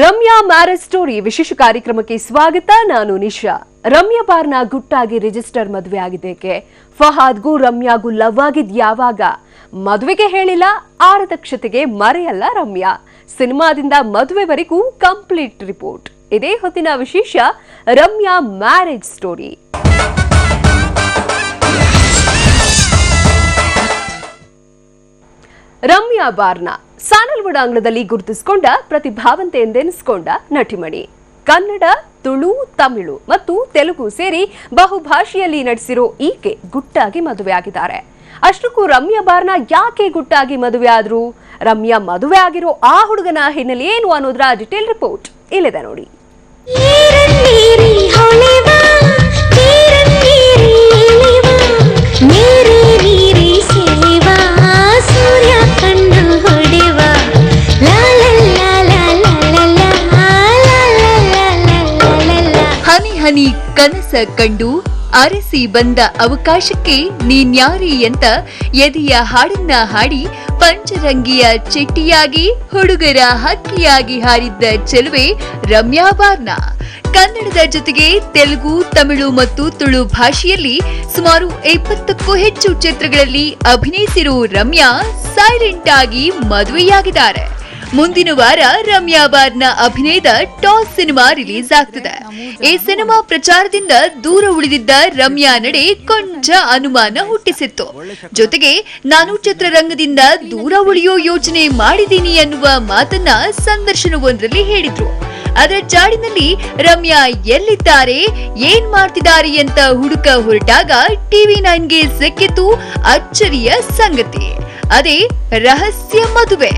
Ramya marriage story ವಿಶೇಷ ಕಾರ್ಯಕ್ರಮಕ್ಕೆ ಸ್ವಾಗತ. ನಾನು ನಿಶಾ. ರಮ್ಯಾ ಬಾರ್ನ ಗುಟ್ಟಾಗಿ ರಿಜಿಸ್ಟರ್ ಮದುವೆ ಆಗಿದ್ದೇಕೆ? ಫಹಾದ್ಗೂ ರಮ್ಯಾಗೂ ಲವ್ ಆಗಿದ್ ಯಾವಾಗ? ಮದುವೆಗೆ ಹೇಳಿಲ್ಲ, ಆರದಕ್ಷತೆಗೆ ಮರೆಯಲ್ಲ ರಮ್ಯಾ. ಸಿನಿಮಾದಿಂದ ಮದುವೆವರೆಗೂ ಕಂಪ್ಲೀಟ್ ರಿಪೋರ್ಟ್. ಇದೇ ಹೊತ್ತಿನ ವಿಶೇಷ ರಮ್ಯಾ ಮ್ಯಾರೇಜ್ ಸ್ಟೋರಿ. ರಮ್ಯಾ ಬಾರ್ನ ಸ್ಯಾಂಡಲ್ವುಡ್ ಅಂಗಳದಲ್ಲಿ ಗುರುತಿಸಿಕೊಂಡ ಪ್ರತಿಭಾವಂತೆ ಎಂದೆನಿಸಿಕೊಂಡ ನಟಿಮಣಿ. ಕನ್ನಡ, ತುಳು, ತಮಿಳು ಮತ್ತು ತೆಲುಗು ಸೇರಿ ಬಹುಭಾಷೆಯಲ್ಲಿ ನಟಿಸಿರೋ ಈಕೆ ಗುಟ್ಟಾಗಿ ಮದುವೆಯಾಗಿದ್ದಾರೆ. ಅಷ್ಟಕ್ಕೂ ರಮ್ಯಾ ಬಾರ್ನ ಯಾಕೆ ಗುಟ್ಟಾಗಿ ಮದುವೆ ಆದ್ರು? ರಮ್ಯಾ ಮದುವೆ ಆಗಿರೋ ಆ ಹುಡುಗನ ಹಿನ್ನೆಲೆ ಏನು ಅನ್ನೋದ್ರ ಡಿಟೇಲ್ ರಿಪೋರ್ಟ್ ಇಲ್ಲಿದೆ ನೋಡಿ. ಹನಿ ಹನಿ ಕನಸ ಕಂಡು ಅರಸಿ ಬಂದ ಅವಕಾಶಕ್ಕೆ ನೀನ್ಯಾರಿ ಅಂತ ಎದೆಯ ಹಾಡನ್ನ ಹಾಡಿ ಪಂಚರಂಗಿಯ ಚೆಟ್ಟಿಯಾಗಿ ಹುಡುಗರ ಹಕ್ಕಿಯಾಗಿ ಹಾರಿದ್ದ ಚೆಲುವೆ ರಮ್ಯಾ ಬಾರ್ನ. ಕನ್ನಡದ ಜೊತೆಗೆ ತೆಲುಗು, ತಮಿಳು ಮತ್ತು ತುಳು ಭಾಷೆಯಲ್ಲಿ ಸುಮಾರು 20ಕ್ಕೂ ಹೆಚ್ಚು ಚಿತ್ರಗಳಲ್ಲಿ ಅಭಿನಯಿಸಿರುವ ರಮ್ಯಾ ಸೈಲೆಂಟ್ ಆಗಿ ಮದುವೆಯಾಗಿದ್ದಾರೆ. ಮುಂದಿನ ವಾರ ರಮ್ಯಾ ಬಾರ್ನ ಅಭಿನಯದ ಟಾಸ್ ಸಿನಿಮಾ ರಿಲೀಸ್ ಆಗ್ತಿದೆ. ಈ ಸಿನಿಮಾ ಪ್ರಚಾರದಿಂದ ದೂರ ಉಳಿದಿದ್ದ ರಮ್ಯಾ ನಡೆ ಕೊಂಚ ಅನುಮಾನ ಹುಟ್ಟಿಸಿತ್ತು. ಜೊತೆಗೆ ನಾನು ಚಿತ್ರರಂಗದಿಂದ ದೂರ ಉಳಿಯೋ ಯೋಚನೆ ಮಾಡಿದ್ದೀನಿ ಅನ್ನುವ ಮಾತನ್ನ ಸಂದರ್ಶನವೊಂದರಲ್ಲಿ ಹೇಳಿದ್ರು. ಅದರ ಜಾಡಿನಲ್ಲಿ ರಮ್ಯಾ ಎಲ್ಲಿದ್ದಾರೆ, ಏನ್ ಮಾಡ್ತಿದ್ದಾರೆ ಅಂತ ಹುಡುಕ ಹೊರಟಾಗ TV9ಗೆ ಸಿಕ್ಕಿತು ಅಚ್ಚರಿಯ ಸಂಗತಿ. ಅದೇ ರಹಸ್ಯ ಮದುವೆ.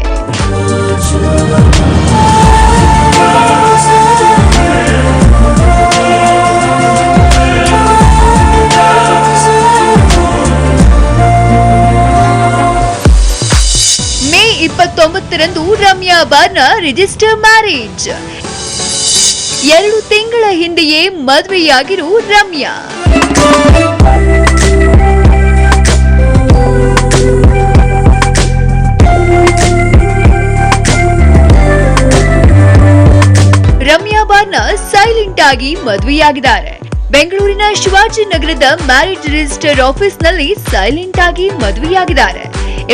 ಮೇ 29ರಂದು ರಮ್ಯಾ ಬಾರ್ನ ರಿಜಿಸ್ಟರ್ ಮ್ಯಾರೇಜ್. 2 ತಿಂಗಳ ಹಿಂದೆಯೇ ಮದುವೆಯಾಗಿರೋ ರಮ್ಯಾ. ರಮ್ಯಾ ಬಾರ್ನ ಸೈಲೆಂಟ್ ಆಗಿ ಮದುವೆಯಾಗಿದ್ದಾರೆ. ಬೆಂಗಳೂರಿನ ಶಿವಾಜಿನಗರದ ಮ್ಯಾರೇಜ್ ರಿಜಿಸ್ಟರ್ ಆಫೀಸ್ನಲ್ಲಿ ಸೈಲೆಂಟ್ ಆಗಿ ಮದುವೆಯಾಗಿದ್ದಾರೆ.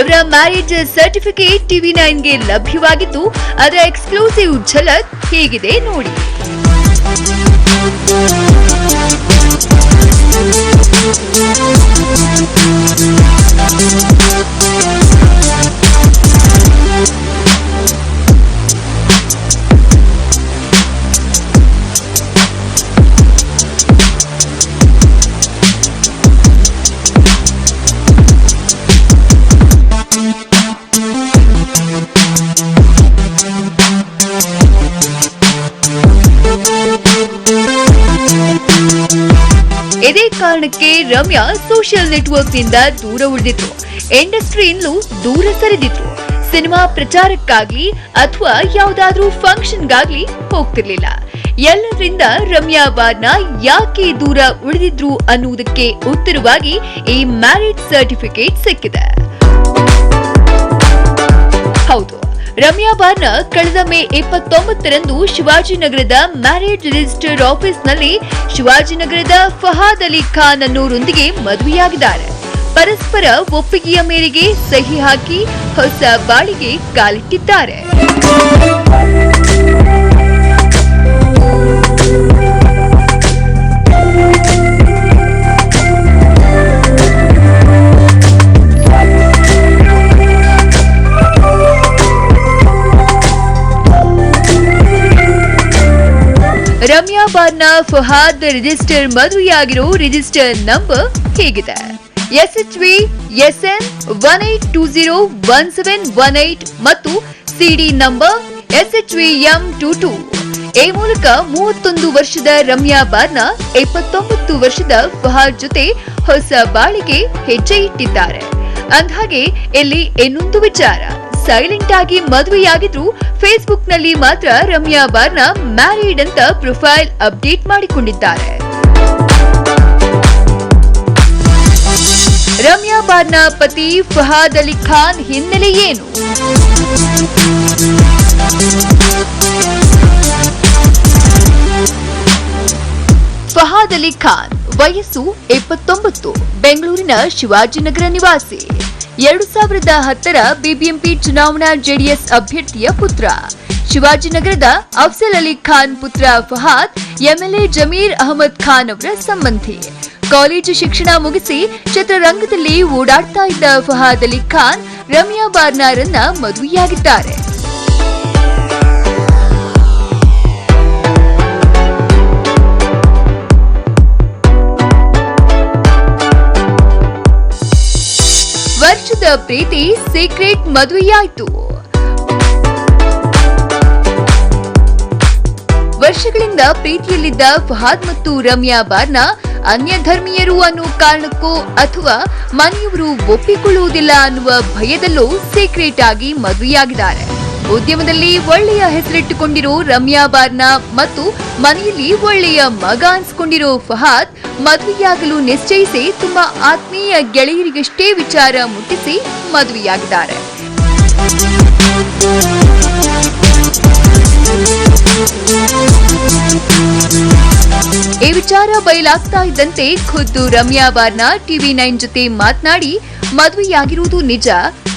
ಇವರ ಮ್ಯಾರೇಜ್ ಸರ್ಟಿಫಿಕೇಟ್ TV9ಗೆ ಲಭ್ಯವಾಗಿದ್ದು ಅದರ ಎಕ್ಸ್ಕ್ಲೂಸಿವ್ ಝಲಕ್ ಹೀಗಿದೆ ನೋಡಿ. ಇದೇ ಕಾರಣಕ್ಕೆ ರಮ್ಯಾ ಸೋಷಿಯಲ್ ನೆಟ್ವರ್ಕ್ನಿಂದ ದೂರ ಉಳಿದಿದ್ರು. ಇಂಡಸ್ಟ್ರಿಯಿಂದಲೂ ದೂರ ಸರಿದಿದ್ರು. ಸಿನಿಮಾ ಪ್ರಚಾರಕ್ಕಾಗ್ಲಿ ಅಥವಾ ಯಾವುದಾದ್ರೂ ಫಂಕ್ಷನ್ಗಾಗ್ಲಿ ಹೋಗ್ತಿರ್ಲಿಲ್ಲ. ಎಲ್ಲರಿಂದ ರಮ್ಯಾ ಬಾರ್ನ ಯಾಕೆ ದೂರ ಉಳಿದಿದ್ರು ಅನ್ನುವುದಕ್ಕೆ ಉತ್ತರವಾಗಿ ಈ ಮ್ಯಾರೇಜ್ ಸರ್ಟಿಫಿಕೇಟ್ ಸಿಕ್ಕಿದೆ. ಹೌದು, ರಮ್ಯಾ ಬಾರ್ನ ಕಳೆದ ಮೇ 29ರಂದು ಶಿವಾಜಿನಗರದ ಮ್ಯಾರೇಜ್ ರಿಜಿಸ್ಟರ್ ಆಫೀಸ್ನಲ್ಲಿ ಶಿವಾಜಿನಗರದ ಫಹಾದ್ ಅಲಿ ಖಾನ್ ಅನ್ನೋರೊಂದಿಗೆ ಮದುವೆಯಾಗಿದ್ದಾರೆ. ಪರಸ್ಪರ ಒಪ್ಪಿಗೆಯ ಮೇರೆಗೆ ಸಹಿ ಹಾಕಿ ಹೊಸ ಬಾಳಿಗೆ ಕಾಲಿಟ್ಟಿದ್ದಾರೆ. ರಮ್ಯಾ ಬಾರ್ನ ಫಹಾದ್ ರಿಜಿಸ್ಟರ್ ಮದುವೆಯಾಗಿರೋ ರಿಜಿಸ್ಟರ್ ನಂಬರ್ ಹೀಗಿದೆ: SHV SN 18201718 ಮತ್ತು CD ನಂಬರ್ SHVM22. ಈ ಮೂಲಕ 31 ವರ್ಷದ ರಮ್ಯಾ ಬಾರ್ನ 29 ವರ್ಷದ ಫಹಾದ್ ಜೊತೆ ಹೊಸ ಬಾಳಿಗೆ ಹೆಜ್ಜೆ ಇಟ್ಟಿದ್ದಾರೆ. ಅಂದ್ಹಾಗೆ ಇಲ್ಲಿ ಇನ್ನೊಂದು ವಿಚಾರ, ಸೈಲೆಂಟ್ ಆಗಿ ಮದುವೆಯಾಗಿದ್ರು ಫೇಸ್ಬುಕ್ ನಲ್ಲಿ ಮಾತ್ರ ರಮ್ಯಾ ಬಾರ್ನ ಮ್ಯಾರಿಡ್ ಅಂತ ಪ್ರೊಫೈಲ್ ಅಪ್ಡೇಟ್ ಮಾಡಿಕೊಂಡಿದ್ದಾರೆ. ರಮ್ಯಾ ಬಾರ್ನ ಪತಿ ಫಹಾದ್ ಅಲಿ ಖಾನ್ ಹಿನ್ನೆಲೆ ಏನು? ಫಹಾದ್ ಅಲಿ ಖಾನ್ ವಯಸ್ಸು 29, ಬೆಂಗಳೂರಿನ ಶಿವಾಜಿನಗರ ನಿವಾಸಿ. 2010ರ ಬಿಬಿಎಂಪಿ ಚುನಾವಣಾ ಜೆಡಿಎಸ್ ಅಭ್ಯರ್ಥಿಯ ಪುತ್ರ. ಶಿವಾಜಿನಗರದ ಅಫ್ಜಲ್ ಅಲಿ ಖಾನ್ ಪುತ್ರ ಫಹಾದ್ ಎಂಎಲ್ಎ ಜಮೀರ್ ಅಹಮದ್ ಖಾನ್ ಅವರ ಸಂಬಂಧಿ. ಕಾಲೇಜು ಶಿಕ್ಷಣ ಮುಗಿಸಿ ಚಿತ್ರರಂಗದಲ್ಲಿ ಓಡಾಡ್ತಾ ಇದ್ದ ಫಹಾದ್ ಅಲಿ ಖಾನ್ ರಮ್ಯಾ ಬಾರ್ನಾರನ್ನ ಮದುವೆಯಾಗಿದ್ದಾರೆ. ವರ್ಷದ ಪ್ರೀತಿ ಸೀಕ್ರೆಟ್ ಮದುವೆಯಾಯಿತು. ವರ್ಷಗಳಿಂದ ಪ್ರೀತಿಯಲ್ಲಿದ್ದ ಫಹಾದ್ ಮತ್ತು ರಮ್ಯಾ ಬಾರ್ನಾ ಅನ್ಯ ಧರ್ಮೀಯರು ಅನ್ನೋ ಕಾರಣಕ್ಕೋ ಅಥವಾ ಮನೆಯವರು ಒಪ್ಪಿಕೊಳ್ಳುವುದಿಲ್ಲ ಅನ್ನುವ ಭಯದಲ್ಲೂ ಸೀಕ್ರೆಟ್ ಆಗಿ ಮದುವೆಯಾಗಿದ್ದಾರೆ. ಉದ್ಯಮದಲ್ಲಿ ಒಳ್ಳೆಯ ಹೆಸರಿಟ್ಟುಕೊಂಡಿರೋ ರಮ್ಯಾ ಬಾರ್ನಾ ಮತ್ತು ಮನೆಯಲ್ಲಿ ಒಳ್ಳೆಯ ಮಗ ಅನ್ಸ್ಕೊಂಡಿರೋ ಫಹಾದ್ ಮದುವೆಯಾಗಲು ನಿಶ್ಚಯಿಸಿ ತುಂಬಾ ಆತ್ಮೀಯ ಗೆಳೆಯರಿಗಷ್ಟೇ ವಿಚಾರ ಮುಟ್ಟಿಸಿ ಮದುವೆಯಾಗಿದ್ದಾರೆ. ಈ ವಿಚಾರ ಬಯಲಾಗ್ತಾ ಇದ್ದಂತೆ ಖುದ್ದು ರಮ್ಯಾ ಬಾರ್ನಾ TV9 ಜೊತೆ ಮಾತನಾಡಿ ಮದುವೆಯಾಗಿರುವುದು ನಿಜ,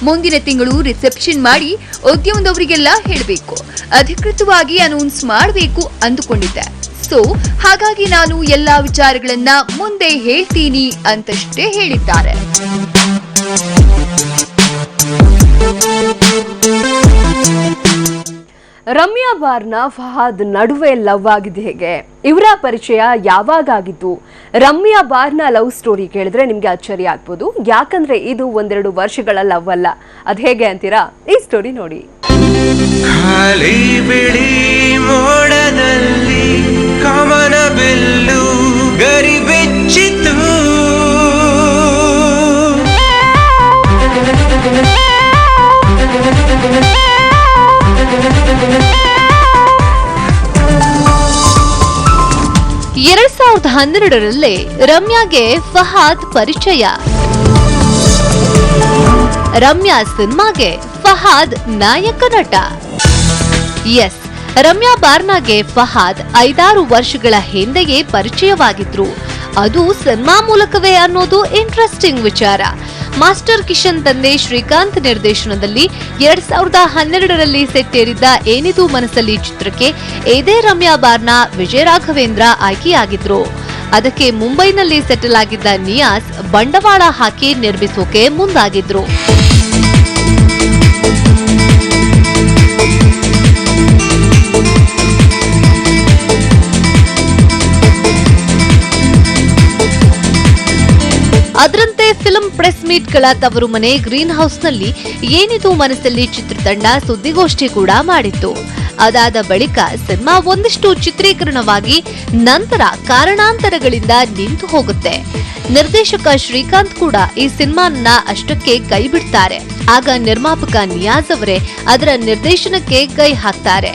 ಮುಂದಿನ ತಿಂಗಳು ರಿಸೆಪ್ಷನ್ ಮಾಡಿ ಉದ್ಯಮದವರಿಗೆಲ್ಲ ಹೇಳಬೇಕು, ಅಧಿಕೃತವಾಗಿ ಅನೌನ್ಸ್ ಮಾಡಬೇಕು ಅಂದುಕೊಂಡಿದ್ದೆ. ಸೊ ಹಾಗಾಗಿ ನಾನು ಎಲ್ಲಾ ವಿಚಾರಗಳನ್ನ ಮುಂದೆ ಹೇಳ್ತೀನಿ ಅಂತಷ್ಟೇ ಹೇಳಿದ್ದಾರೆ. ರಮ್ಯಾ ಬಾರ್ನಾ ಫಹಾದ್ ನಡುವೆ ಲವ್ ಆಗಿದೆ ಹೇಗೆ? ಇವರ ಪರಿಚಯ ಯಾವಾಗ ಆಗಿತ್ತು? ರಮ್ಯಾ ಬಾರ್ನಾ ಲವ್ ಸ್ಟೋರಿ ಕೇಳಿದ್ರೆ ನಿಮ್ಗೆ ಅಚ್ಚರಿ ಆಗ್ಬೋದು, ಯಾಕಂದ್ರೆ ಇದು 1-2 ವರ್ಷಗಳ ಲವ್ ಅಲ್ಲ. ಅದ್ ಹೇಗೆ ಅಂತೀರಾ? ಈ ಸ್ಟೋರಿ ನೋಡಿ. ಖಾಲಿ ಬಿಳಿ ಮೋಡದಲ್ಲಿ ಕಮನ ಬಿಲ್ಲು ಗರಿ ಬೆಚ್ಚಿತು, ರಲ್ಲಿ ರಮ್ಯಾಗೆ ಫಹಾದ್ ಪರಿಚಯ. ರಮ್ಯಾ ಸಿನಿಮಾಗೆ ಫಹಾದ್ ನಾಯಕ ನಟ. ಎಸ್, ರಮ್ಯಾ ಬಾರ್ನಾಗೆ ಫಹಾದ್ 5-6 ವರ್ಷಗಳ ಹಿಂದೆಯೇ ಪರಿಚಯವಾಗಿದ್ರು. ಅದು ಸಿನಿಮಾ ಮೂಲಕವೇ ಅನ್ನೋದು ಇಂಟ್ರೆಸ್ಟಿಂಗ್ ವಿಚಾರ. ಮಾಸ್ಟರ್ ಕಿಶನ್ ತಂದೆ ಶ್ರೀಕಾಂತ್ ನಿರ್ದೇಶನದಲ್ಲಿ 2012ರಲ್ಲಿ ಸೆಟ್ಟೇರಿದ್ದ ಏನಿದು ಮನಸ್ಸಲ್ಲಿ ಚಿತ್ರಕ್ಕೆ ಇದೇ ರಮ್ಯಾ ಬಾರ್ನಾ ವಿಜಯ ರಾಘವೇಂದ್ರ ಆಯ್ಕೆಯಾಗಿದ್ರು. ಅದಕ್ಕೆ ಮುಂಬೈನಲ್ಲಿ ಸೆಟಲ್ ಆಗಿದ್ದ ನಿಯಾಸ್ ಬಂಡವಾಳ ಹಾಕಿ ನಿರ್ಮಿಸೋಕೆ ಮುಂದಾಗಿದ್ರು. ಅದರಂತೆ ಫಿಲ್ಮ್ ಪ್ರೆಸ್ ಮೀಟ್ಗಳ ತವರು ಮನೆ ಗ್ರೀನ್ ಹೌಸ್ನಲ್ಲಿ ಏನಿದು ಮನಸ್ಸಲ್ಲಿ ಚಿತ್ರತಂಡ ಸುದ್ದಿಗೋಷ್ಠಿ ಕೂಡ ಮಾಡಿತ್ತು. ಅದಾದ ಬಳಿಕ ಸಿನಿಮಾ ಒಂದಿಷ್ಟು ಚಿತ್ರೀಕರಣವಾಗಿ ನಂತರ ಕಾರಣಾಂತರಗಳಿಂದ ನಿಂತು ಹೋಗುತ್ತೆ. ನಿರ್ದೇಶಕ ಶ್ರೀಕಾಂತ್ ಕೂಡ ಈ ಸಿನಿಮಾನ ಅಷ್ಟಕ್ಕೆ ಕೈ ಬಿಡ್ತಾರೆ. ಆಗ ನಿರ್ಮಾಪಕ ನಿಯಾಜ್ ಅವರೇ ಅದರ ನಿರ್ದೇಶನಕ್ಕೆ ಕೈ ಹಾಕ್ತಾರೆ.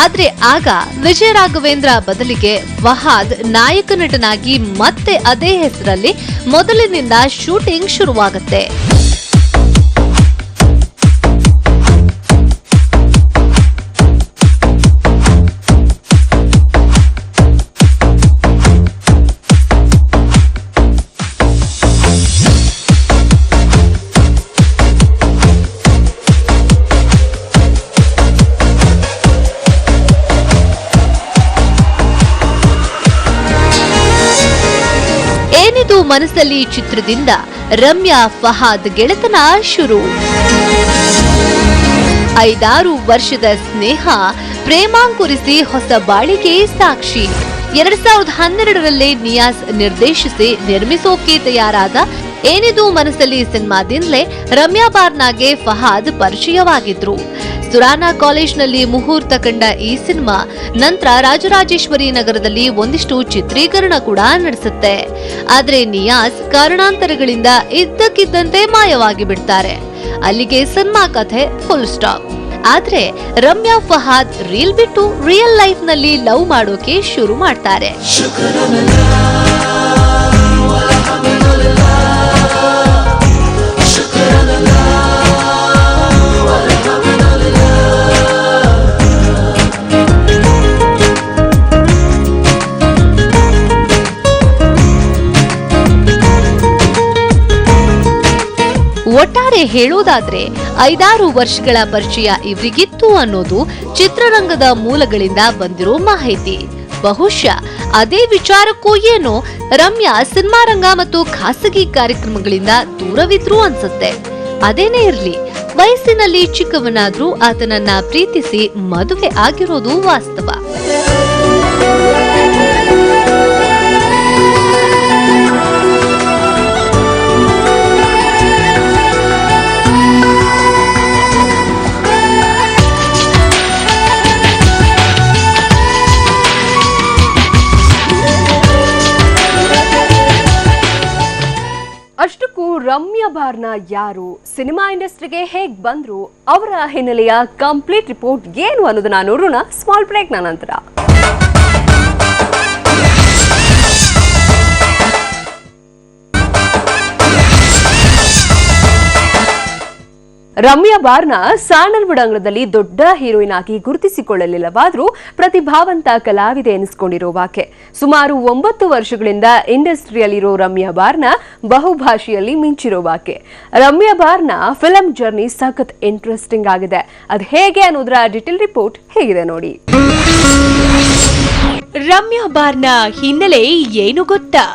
ಆದ್ರೆ ಆಗ ವಿಜಯ ರಾಘವೇಂದ್ರ ಬದಲಿಗೆ ಫಹಾದ್ ನಾಯಕ ನಟನಾಗಿ ಮತ್ತೆ ಅದೇ ಹೆಸರಲ್ಲಿ ಮೊದಲಿನಿಂದ ಶೂಟಿಂಗ್ ಶುರುವಾಗುತ್ತೆ. ಏನಿದು ಮನಸ್ಸಲ್ಲಿ ಚಿತ್ರದಿಂದ ರಮ್ಯಾ ಫಹಾದ್ ಗೆಳೆತನ ಶುರು. 5-6 ವರ್ಷದ ಸ್ನೇಹ ಪ್ರೇಮಾಂಕುರಿಸಿ ಹೊಸ ಬಾಳಿಗೆ ಸಾಕ್ಷಿ. 2012ರಲ್ಲೇ ನಿಯಾಸ್ ನಿರ್ದೇಶಿಸಿ ನಿರ್ಮಿಸೋಕೆ ತಯಾರಾದ ಏನಿದು ಮನಸ್ಸಲ್ಲಿ ಸಿನಿಮಾದಿಂದಲೇ ರಮ್ಯಾ ಬಾರ್ನಾಗೆ ಫಹಾದ್ ಪರಿಚಯವಾಗಿದ್ರು. ಸುರಾನಾ ಕಾಲೇಜ್ನಲ್ಲಿ ಮುಹೂರ್ತ ಕಂಡ ಈ ಸಿನಿಮಾ ನಂತರ ರಾಜರಾಜೇಶ್ವರಿ ನಗರದಲ್ಲಿ ಒಂದಿಷ್ಟು ಚಿತ್ರೀಕರಣ ಕೂಡ ನಡೆಸುತ್ತೆ. ಆದ್ರೆ ನಿಯಾಸ್ ಕಾರಣಾಂತರಗಳಿಂದ ಇದ್ದಕ್ಕಿದ್ದಂತೆ ಮಾಯವಾಗಿ ಬಿಡ್ತಾರೆ. ಅಲ್ಲಿಗೆ ಸಿನಿಮಾ ಕಥೆ ಫುಲ್ ಸ್ಟಾಪ್. ಆದ್ರೆ ರಮ್ಯಾ ಫಹಾದ್ ರೀಲ್ ಬಿಟ್ಟು ರಿಯಲ್ ಲೈಫ್ ನಲ್ಲಿ ಲವ್ ಮಾಡೋಕೆ ಶುರು ಮಾಡ್ತಾರೆ. ಸುಮ್ಮನೆ ಹೇಳೋದಾದ್ರೆ 5-6 ವರ್ಷಗಳ ಪರಿಚಯ ಇವರಿಗಿತ್ತು ಅನ್ನೋದು ಚಿತ್ರರಂಗದ ಮೂಲಗಳಿಂದ ಬಂದಿರೋ ಮಾಹಿತಿ. ಬಹುಶಃ ಅದೇ ವಿಚಾರಕ್ಕೂ ಏನೋ ರಮ್ಯಾ ಸಿನಿಮಾ ರಂಗ ಮತ್ತು ಖಾಸಗಿ ಕಾರ್ಯಕ್ರಮಗಳಿಂದ ದೂರವಿದ್ರು ಅನ್ಸುತ್ತೆ. ಅದೇನೇ ಇರ್ಲಿ, ವಯಸ್ಸಿನಲ್ಲಿ ಚಿಕ್ಕವನಾದ್ರೂ ಆತನನ್ನ ಪ್ರೀತಿಸಿ ಮದುವೆ ಆಗಿರೋದು ವಾಸ್ತವ. ಅಷ್ಟಕ್ಕೂ ರಮ್ಯಾ ಬಾರ್ನಾ ಯಾರು, ಸಿನಿಮಾ ಇಂಡಸ್ಟ್ರಿಗೆ ಹೇಗ್ ಬಂದ್ರು, ಅವರ ಹಿನ್ನೆಲೆಯ ಕಂಪ್ಲೀಟ್ ರಿಪೋರ್ಟ್ ಏನು ಅನ್ನೋದನ್ನ ನೋಡೋಣ ಸ್ಮಾಲ್ ಬ್ರೇಕ್ ನಂತರ. ರಮ್ಯಾ ಬಾರ್ನಾ ಸ್ಯಾಂಡಲ್ವುಡ್ ಅಂಗಳದಲ್ಲಿ ದೊಡ್ಡ ಹೀರೋಯಿನ್ ಆಗಿ ಗುರುತಿಸಿಕೊಳ್ಳಲಿಲ್ಲವಾದರೂ ಪ್ರತಿಭಾವಂತ ಕಲಾವಿದೆ ಎನಿಸಿಕೊಂಡಿರುವಾಕೆ. ಸುಮಾರು 9 ವರ್ಷಗಳಿಂದ ಇಂಡಸ್ಟ್ರಿಯಲ್ಲಿರೋ ರಮ್ಯಾ ಬಾರ್ನಾ ಬಹುಭಾಷೆಯಲ್ಲಿ ಮಿಂಚಿರುವಾಕೆ. ರಮ್ಯಾ ಬಾರ್ನಾ ಫಿಲಂ ಜರ್ನಿ ಸಖತ್ ಇಂಟ್ರೆಸ್ಟಿಂಗ್ ಆಗಿದೆ. ಅದು ಹೇಗೆ ಅನ್ನೋದರ ಡಿಟೇಲ್ ರಿಪೋರ್ಟ್ ಹೇಗಿದೆ ನೋಡಿ. ರಮ್ಯಾ ಬಾರ್ನಾ ಹಿನ್ನೆಲೆ ಏನು ಗೊತ್ತಾ?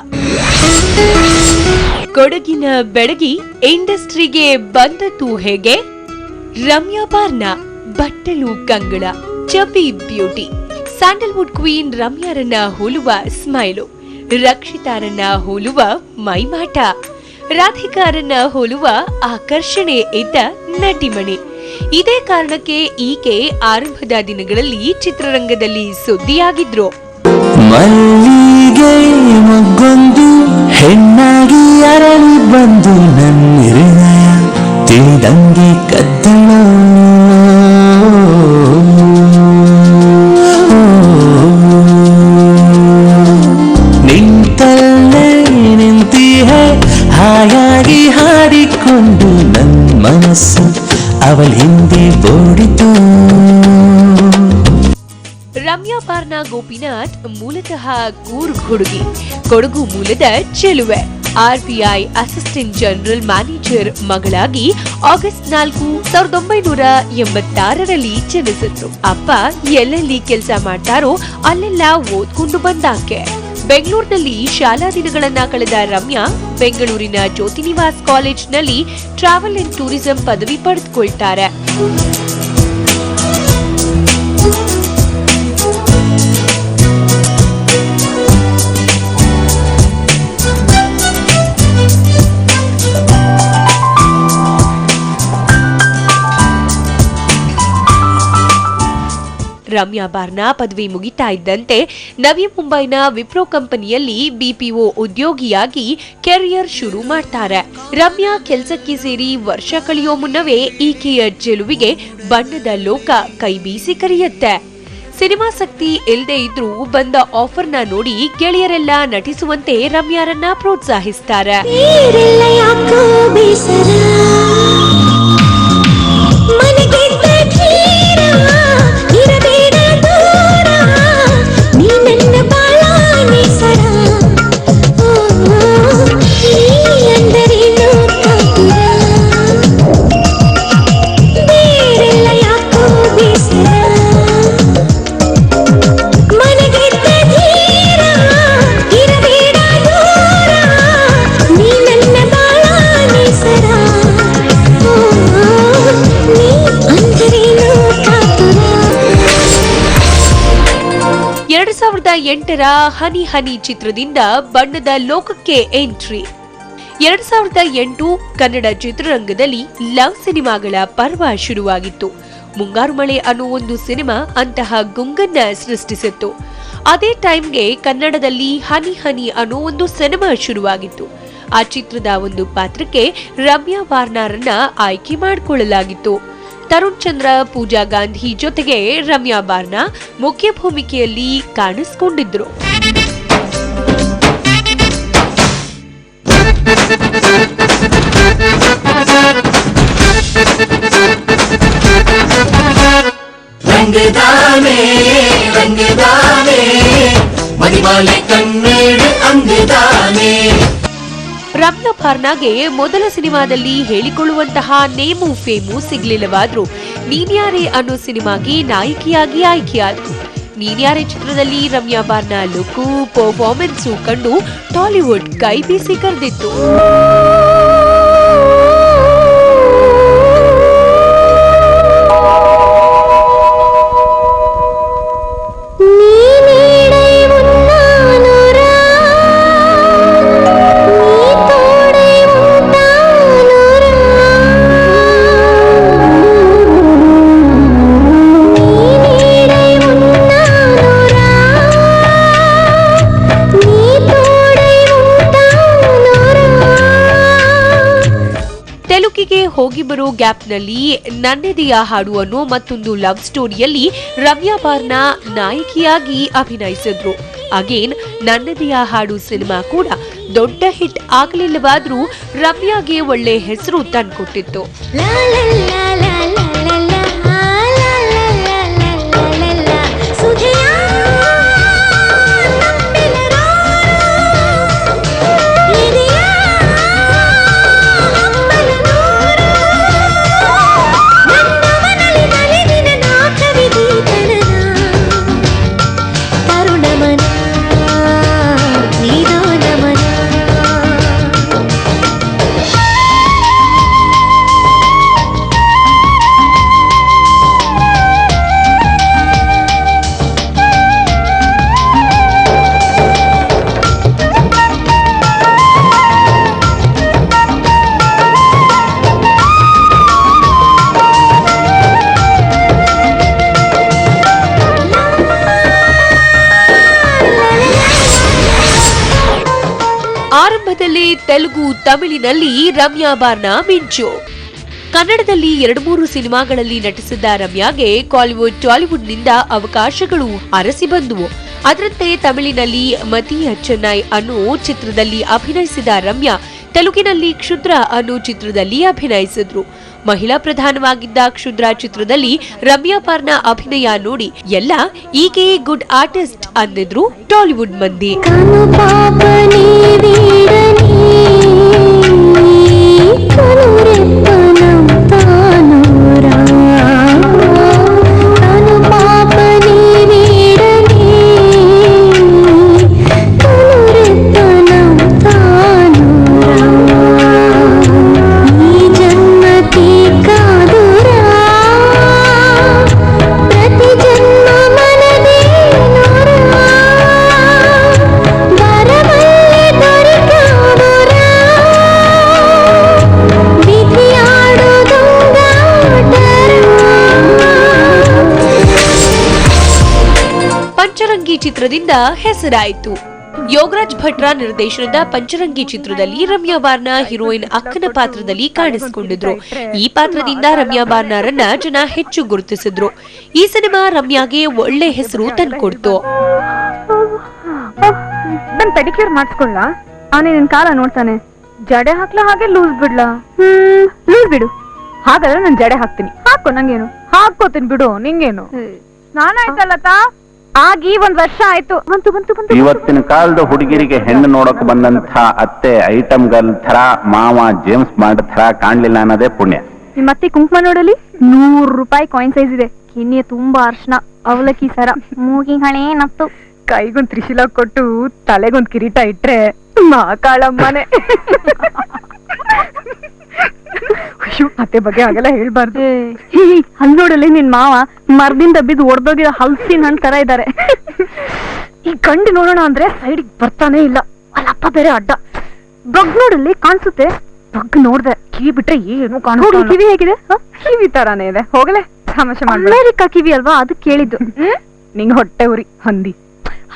ಕೊಡಗಿನ ಬೆಡಗಿ ಇಂಡಸ್ಟ್ರಿಗೆ ಬಂದದ್ದು ಹೇಗೆ? ರಮ್ಯಾ ಬಾರ್ನಾ ಬಟ್ಟಲು ಕಂಗಳ, ಚಬಿ ಬ್ಯೂಟಿ. ಸ್ಯಾಂಡಲ್ವುಡ್ ಕ್ವೀನ್ ರಮ್ಯಾರನ್ನ ಹೋಲುವ ಸ್ಮೈಲು, ರಕ್ಷಿತಾರನ್ನ ಹೋಲುವ ಮೈಮಾಟ, ರಾಧಿಕಾರನ್ನ ಹೋಲುವ ಆಕರ್ಷಣೆ ಇದ್ದ ನಟಿಮಣಿ. ಇದೇ ಕಾರಣಕ್ಕೆ ಈಕೆ ಆರಂಭದ ದಿನಗಳಲ್ಲಿ ಚಿತ್ರರಂಗದಲ್ಲಿ ಸುದ್ದಿಯಾಗಿದ್ರು. ಮಲ್ಲಿಗೆ ಮಗ್ಗೊಂದು ಹೆಣ್ಣಾಗಿ ಅರಳಿ ಬಂದು ನನ್ನಿರುಳ ತಿಳಿದಂಗೆ ಕದ್ದಳು. ನಿಂತಲ್ಲೇ ನಿಂತಿಹೆ ಹಾಯಾಗಿ ಹಾಡಿಕೊಂಡು ನನ್ನ ಮನಸ್ಸು ಅವಳ ಹಿಂದೆ ಓಡಿತು. ರಮ್ಯಾ ಬಾರ್ನಾ ಗೋಪಿನಾಥ್ ಮೂಲತಃ ಕೂರ್ಗ್ ಹುಡುಗಿ, ಕೊಡಗು ಮೂಲದ ಚೆಲುವೆ. RBI ಅಸಿಸ್ಟೆಂಟ್ ಜನರಲ್ ಮ್ಯಾನೇಜರ್ ಮಗಳಾಗಿ ಆಗಸ್ಟ್ 4, 1986ರಲ್ಲಿ ಜನಿಸಿದ್ರು. ಅಪ್ಪ ಎಲ್ಲೆಲ್ಲಿ ಕೆಲಸ ಮಾಡ್ತಾರೋ ಅಲ್ಲೆಲ್ಲ ಓದ್ಕೊಂಡು ಬಂದಾಕೆ. ಬೆಂಗಳೂರಿನಲ್ಲಿ ಶಾಲಾ ದಿನಗಳನ್ನ ಕಳೆದ ರಮ್ಯಾ ಬೆಂಗಳೂರಿನ ಜ್ಯೋತಿ ನಿವಾಸ್ ಕಾಲೇಜ್ನಲ್ಲಿ ಟ್ರಾವೆಲ್ ಅಂಡ್ ಟೂರಿಸಂ ಪದವಿ ಪಡೆದುಕೊಳ್ತಾರೆ. ರಮ್ಯಾ ಬಾರ್ನಾ ಪದವಿ ಮುಗಿತಾ ಇದ್ದಂತೆ ನವಿ ಮುಂಬೈನ ವಿಪ್ರೋ ಕಂಪನಿಯಲ್ಲಿ BPO ಉದ್ಯೋಗಿಯಾಗಿ ಕೆರಿಯರ್ ಶುರು ಮಾಡ್ತಾರೆ. ರಮ್ಯಾ ಕೆಲಸಕ್ಕೆ ಸೇರಿ ವರ್ಷ ಕಳೆಯೋ ಮುನ್ನವೇ ಈಕೆಯ ಚೆಲುವಿಗೆ ಬಣ್ಣದ ಲೋಕ ಕೈ ಬೀಸಿ ಕರೆಯುತ್ತೆ. ಸಿನಿಮಾಸಕ್ತಿ ಇಲ್ಲದೆ ಇದ್ರೂ ಬಂದ ಆಫರ್ನ ನೋಡಿ ಗೆಳೆಯರೆಲ್ಲ ನಟಿಸುವಂತೆ ರಮ್ಯಾರನ್ನ ಪ್ರೋತ್ಸಾಹಿಸ್ತಾರೆ. ಹನಿ ಹನಿ ಚಿತ್ರದಿಂದ ಬಣ್ಣದ ಲೋಕಕ್ಕೆ ಎಂಟ್ರಿ. 2008 ಕನ್ನಡ ಚಿತ್ರರಂಗದಲ್ಲಿ ಲವ್ ಸಿನಿಮಾಗಳ ಪರ್ವ ಶುರುವಾಗಿತ್ತು. ಮುಂಗಾರು ಮಳೆ ಅನ್ನೋ ಒಂದು ಸಿನಿಮಾ ಅಂತಹ ಗುಂಗನ್ನ ಸೃಷ್ಟಿಸಿತ್ತು. ಅದೇ ಟೈಮ್ಗೆ ಕನ್ನಡದಲ್ಲಿ ಹನಿ ಹನಿ ಅನ್ನೋ ಒಂದು ಸಿನಿಮಾ ಶುರುವಾಗಿತ್ತು. ಆ ಚಿತ್ರದ ಒಂದು ಪಾತ್ರಕ್ಕೆ ರಮ್ಯಾ ಬಾರ್ನಾರನ್ನ ಆಯ್ಕೆ ಮಾಡಿಕೊಳ್ಳಲಾಗಿತ್ತು. ತರುಣ್ ಚಂದ್ರ, ಪೂಜಾ ಗಾಂಧಿ ಜೊತೆಗೆ ರಮ್ಯಾ ಬಾರ್ನಾ ಮುಖ್ಯ ಭೂಮಿಕೆಯಲ್ಲಿ ಕಾಣಿಸಿಕೊಂಡಿದ್ರು. ರಂಗದಾನೆ ರಂಗದಾನೆ ಮಣಿಮಾಲೆ ಕಣ್ಣೇಡು ಅಂಗದಾನೆ. ರಮ್ಯಾ ಪಾರ್ನಾಗೆ ಮೊದಲ ಸಿನಿಮಾದಲ್ಲಿ ಹೇಳಿಕೊಳ್ಳುವಂತಹ ನೇಮು ಫೇಮು ಸಿಗ್ಲಿಲ್ಲವಾದ್ರೂ ನೀನ್ಯಾರೇ ಅನ್ನೋ ಸಿನಿಮಾಗೆ ನಾಯಕಿಯಾಗಿ ಆಯ್ಕೆಯಾದ್ರು. ನೀನ್ಯಾರೇ ಚಿತ್ರದಲ್ಲಿ ರಮ್ಯಾ ಪಾರ್ನಾ ಲುಕ್ಕು ಪರ್ಫಾರ್ಮೆನ್ಸು ಕಂಡು ಟಾಲಿವುಡ್ ಕೈ ಬೀಸಿ ಕರೆದಿತ್ತು. ತೆಲುಗಿಗೆ ಹೋಗಿ ಬರೋ ಗ್ಯಾಪ್ನಲ್ಲಿ ನನ್ನೆದೆಯ ಹಾಡು ಅನ್ನೋ ಮತ್ತೊಂದು ಲವ್ ಸ್ಟೋರಿಯಲ್ಲಿ ರಮ್ಯಾ ಪಾರ್ನಾ ನಾಯಕಿಯಾಗಿ ಅಭಿನಯಿಸಿದ್ರು. ಅಗೇನ್ ನನ್ನೆದೆಯ ಹಾಡು ಸಿನಿಮಾ ಕೂಡ ದೊಡ್ಡ ಹಿಟ್ ಆಗಲಿಲ್ಲವಾದ್ರೂ ರಮ್ಯಾಗೆ ಒಳ್ಳೆ ಹೆಸರು ತಂದ್ಕೊಟ್ಟಿತ್ತು. ಆರಂಭದಲ್ಲಿ ತೆಲುಗು ತಮಿಳಿನಲ್ಲಿ ರಮ್ಯಾ ಪಾರ್ನಾ ಮಿಂಚು. ಕನ್ನಡದಲ್ಲಿ 2-3 ಸಿನಿಮಾಗಳಲ್ಲಿ ನಟಿಸಿದ್ದ ರಮ್ಯಾಗೆ ಕಾಲಿವುಡ್ ಟಾಲಿವುಡ್ನಿಂದ ಅವಕಾಶಗಳು ಅರಸಿ ಬಂದುವು. ಅದರಂತೆ ತಮಿಳಿನಲ್ಲಿ ಮತೀಯ ಚೆನ್ನೈ ಅನ್ನೋ ಚಿತ್ರದಲ್ಲಿ ಅಭಿನಯಿಸಿದ ರಮ್ಯಾ ತೆಲುಗಿನಲ್ಲಿ ಕ್ಷುದ್ರ ಅನ್ನೋ ಚಿತ್ರದಲ್ಲಿ ಅಭಿನಯಿಸಿದ್ರು. ಮಹಿಳಾ ಪ್ರಧಾನವಾಗಿದ್ದ ಕ್ಷುದ್ರ ಚಿತ್ರದಲ್ಲಿ ರಮ್ಯಾ ಪಾರ್ನಾ ಅಭಿನಯ ನೋಡಿ ಎಲ್ಲ ಈಕೆ ಗುಡ್ ಆರ್ಟಿಸ್ಟ್ ಅಂದಿದ್ರು ಟಾಲಿವುಡ್ ಮಂದಿ. ಪಂಚರಂಗಿ ಚಿತ್ರದಿಂದ ಹೆಸರಾಯಿತು. ಯೋಗರಾಜ್ ಭಟ್ರ ನಿರ್ದೇಶನದ ಪಂಚರಂಗಿ ಚಿತ್ರದಲ್ಲಿ ರಮ್ಯಾ ಪಾರ್ನಾ ಹೀರೋಯಿನ್ ಅಕ್ಕನ ಪಾತ್ರದಲ್ಲಿ ಕಾಣಿಸಿಕೊಂಡಿದ್ರು. ಈ ಪಾತ್ರದಿಂದ ರಮ್ಯಾ ಪಾರ್ನಾರನ್ನ ಜನ ಹೆಚ್ಚು ಗುರುತಿಸಿದ್ರು. ಈ ಸಿನಿಮಾ ರಮ್ಯಾಗೆ ಒಳ್ಳೆ ಹೆಸರು ತಂದ್ಕೊಡ್ತು. ನನ್ ಪೆಡಿಕ್ಯೂರ್ ಮಾಡಿಸ್ಕೊಳ್ಳ, ಅವನೇ ನಿನ್ ಕಾಲ ನೋಡ್ತಾನೆ. ಜಡೆ ಹಾಕ್ಲಾ ಹಾಗೆ ಲೂಸ್ ಬಿಡ್ಲಾ? ಲೂಸ್ ಬಿಡು. ಹಾಗಾದ್ರೆ ನಾನು ಜಡೆ ಹಾಕ್ತೀನಿ. ಹಾಕೋ, ನಂಗೇನು, ಹಾಕೋತೀನಿ ಬಿಡು, ನಿಂಗೇನು. ಸ್ನಾನ ಆಯ್ತಲ್ಲತಾ? ಆಗಿ 1 ವರ್ಷ ಆಯ್ತು. ಇವತ್ತಿನ ಕಾಲದ ಹುಡುಗಿರಿಗೆ ಹೆಣ್ಣು ನೋಡಕ್ ಬಂದಂತ ಅತ್ತೆ ಐಟಮ್ ಗರ್ಲ್ ತರ ಮಾವ ಜೇಮ್ಸ್ ಬಾಂಡ್ ತರ ಕಾಣ್ಲಿಲ್ಲ ಅನ್ನೋದೇ ಪುಣ್ಯ. ನಿಮ್ ಅತ್ತೆ ಕುಂಕುಮ ನೋಡಲಿ, 100 ರೂಪಾಯಿ ಕಾಯಿನ್ ಸೈಜ್ ಇದೆ. ಕಿನ್ನೆ ತುಂಬಾ ಅರ್ಶನ, ಅವಲಕ್ಕಿ ಸರ, ಮೂಗಿ ಹಣೆ ನತ್ತು, ಕೈಗೊಂದ್ ತ್ರಿಶೂಲ ಕೊಟ್ಟು ತಲೆಗೊಂದ್ ಕಿರೀಟ ಇಟ್ರೆ ಮಾಕಾಳಮ್ಮನೆ. ಅತ್ತೆ ಬಗ್ಗೆ ಹಾಗೆಲ್ಲ ಹೇಳ್ಬಾರ್ದು. ಹಲ್ ನೋಡಲಿ, ನಿನ್ ಮಾವ ಮರದಿಂದ ಬಿದ್ದು ಒಡ್ದೋಗಿರೋ ಹಲ್ಸಿನ ಹಣ್ಣು ತರ ಇದ್ದಾರೆ. ಈ ಗಂಡು ನೋಡೋಣ ಅಂದ್ರೆ ಸೈಡಿಗೆ ಬರ್ತಾನೆ ಇಲ್ಲ. ಅಲ್ಲಪ್ಪ ಬೇರೆ ಅಡ್ಡ. ಬಗ್ ನೋಡಲ್ಲಿ ಕಾಣಿಸುತ್ತೆ. ಬಗ್ ನೋಡ್ದೆ, ಕಿವಿ ಬಿಟ್ರೆ ಏನು ಕಾಣೋದು. ಕಿವಿ ಹೇಗಿದೆ? ಕಿವಿ ತರಾನೇ ಇದೆ. ಹೋಗಲೆ ತಮಾಷೆ ಮಾಡಿ. ಅಮೇರಿಕಾ ಕಿವಿ ಅಲ್ವಾ, ಅದು ಕೇಳಿದ್ದು. ನಿಂಗ್ ಹೊಟ್ಟೆ ಉರಿ ಹಂದಿ.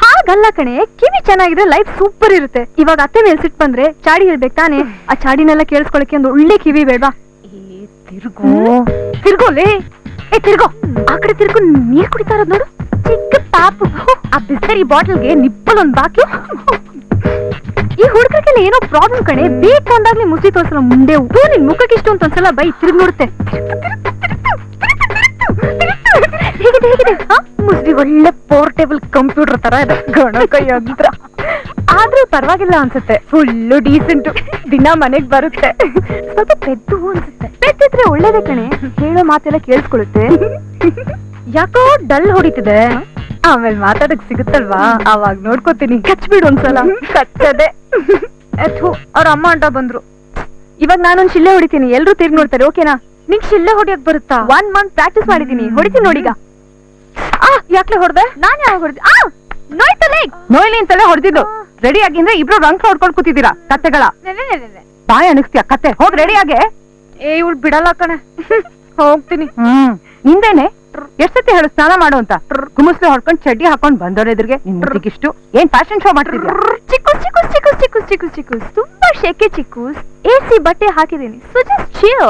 ಹಾಗಲ್ಲ ಕಣೆ, ಕಿವಿ ಚೆನ್ನಾಗಿದ್ರೆ ಲೈಫ್ ಸೂಪರ್ ಇರುತ್ತೆ. ಇವಾಗ ಅತ್ತೆ ಮೇಲ್ ಸಿಟ್ ಬಂದ್ರೆ ಚಾಡಿ ಹೇಳ್ಬೇಕು ತಾನೆ. ಆ ಚಾಡಿನೆಲ್ಲ ಕೇಳಿಸ್ಕೊಳಕ್ಕೆ ಒಂದು ಒಳ್ಳೆ ಕಿವಿ ಬೇಡ್ವಾ? ತಿರ್ಗೋಲೆ, ತಿರ್ಗೋ. ಆ ಕಡೆ ತಿರ್ಗೋ, ನೀರ್ ಕುಡಿತಾ ಇರೋದ್ ನೋಡು. ಚಿಕ್ಕ ಪಾಪು. ಆ ಬಿಸ್ಲರಿ ಬಾಟಲ್ಗೆ ನಿಪ್ಪಲ್ ಒಂದ್ ಬಾಕಿ. ಈ ಹುಡುಗರಿಗೆಲ್ಲ ಏನೋ ಪ್ರಾಬ್ಲಮ್ ಕಣೆ. ಬೇಕು ಅಂದಾಗ್ಲಿ ಮುಸಿ ತೋರ್ಸಲ್ಲ ಮುಂದೆ. ನಿನ್ ಮುಖಕ್ಕೆ ಇಷ್ಟು ಅಂತ ಒಂದ್ಸಲ ಬೈ ತಿರ್ಗಿ ನೋಡುತ್ತೆ. ಹೇಗಿದೆ ಹೇಗಿದೆ ಮುಸ್ಲಿ ಒಳ್ಳೆ ಪೋರ್ಟೇಬಲ್ ಕಂಪ್ಯೂಟರ್ ತರ ಇದೆ ಗಣಕ ಯಂತ್ರ ಆದ್ರೂ ಪರವಾಗಿಲ್ಲ ಅನ್ಸುತ್ತೆ ಫುಲ್ಲು ಡೀಸೆಂಟ್ ದಿನ ಮನೆಗ್ ಬರುತ್ತೆ ಸ್ವಲ್ಪ ಪೆದ್ದು ಅನ್ಸುತ್ತೆ ಪೆದ್ದಿದ್ರೆ ಒಳ್ಳೇದೇ ಕಣೆ ಹೇಳೋ ಮಾತೆಲ್ಲ ಕೇಳಿಸ್ಕೊಳ್ಳುತ್ತೆ ಯಾಕೋ ಡಲ್ ಹೊಡಿತಿದೆ ಆಮೇಲೆ ಮಾತಾಡಕ್ ಸಿಗುತ್ತಲ್ವಾ ಅವಾಗ ನೋಡ್ಕೋತೀನಿ ಕಚ್ಬಿಡು ಒಂದ್ಸಲ ಕಚ್ಚದೆ ಅವ್ರ ಅಮ್ಮ ಅಂಟ ಬಂದ್ರು ಇವಾಗ ನಾನೊಂದ್ ಶಿಲ್ಲೆ ಹೊಡಿತೀನಿ ಎಲ್ರು ತಿರ್ಗಿ ನೋಡ್ತಾರೆ ಓಕೆನಾ ನಿಂಗ್ ಶಿಲ್ಲೆ ಹೊಡಿಯಕ್ ಬರುತ್ತಾ 1 ಮಂತ್ ಪ್ರಾಕ್ಟೀಸ್ ಮಾಡಿದೀನಿ ಹೊಡಿತೀನಿ ನೋಡೀಗ ಯಾಕ್ಲೆ ಹೊಡ್ದೆ ನಾನ್ ಯಾವಾಗ ಹೊಡ್ದೆ ನೋಯ್ತಲೆ ನೋಯ್ಲಿ ಅಂತಲೇ ಹೊಡೆದಿದ್ದು ರೆಡಿ ಆಗಿಂದ್ರೆ ಇಬ್ರು ರಂಗ್ ಹೊಡ್ಕೊಂಡ್ ಕೂತಿದ್ದೀರಾ ಕತ್ತೆಗಳ ಬಾಯ್ ಅನಿಸ್ತೀಯ ಕತ್ತೆ ಹೋಗ್ ರೆಡಿ ಆಗೆ ಇವ್ಳು ಬಿಡಲ್ಲ ಕಣೆ ಹೋಗ್ತೀನಿ ನಿಂದೇನೆ ಎಷ್ಟೊತ್ತಿ ಹೇಳು ಸ್ನಾನ ಮಾಡು ಅಂತ ಕುಮಸ್ಲೆ ಹೊಡ್ಕೊಂಡ್ ಚಡ್ಡಿ ಹಾಕೊಂಡ್ ಬಂದವ್ರ ಎದುರಿಗೆ ಇಷ್ಟು ಏನ್ ಫ್ಯಾಷನ್ ಶೋ ಮಾಡ್ತಿದ್ಯಾ ಚಿಕ್ಕೂಸ್ ಚಿಕ್ಕೂಸ್ ಚಿಕ್ಕೂಸ್ ಚಿಕ್ಕೂಸ್ ಚಿಕ್ಕೂಸ್ ಚಿಕ್ಕೂಸ್ ತುಂಬಾ ಶೆಕೆ ಚಿಕ್ಕೂಸ್ AC ಬಟ್ಟೆ ಹಾಕಿದೀನಿ ಸೊ ಜಸ್ಟ್ ಚಿಲ್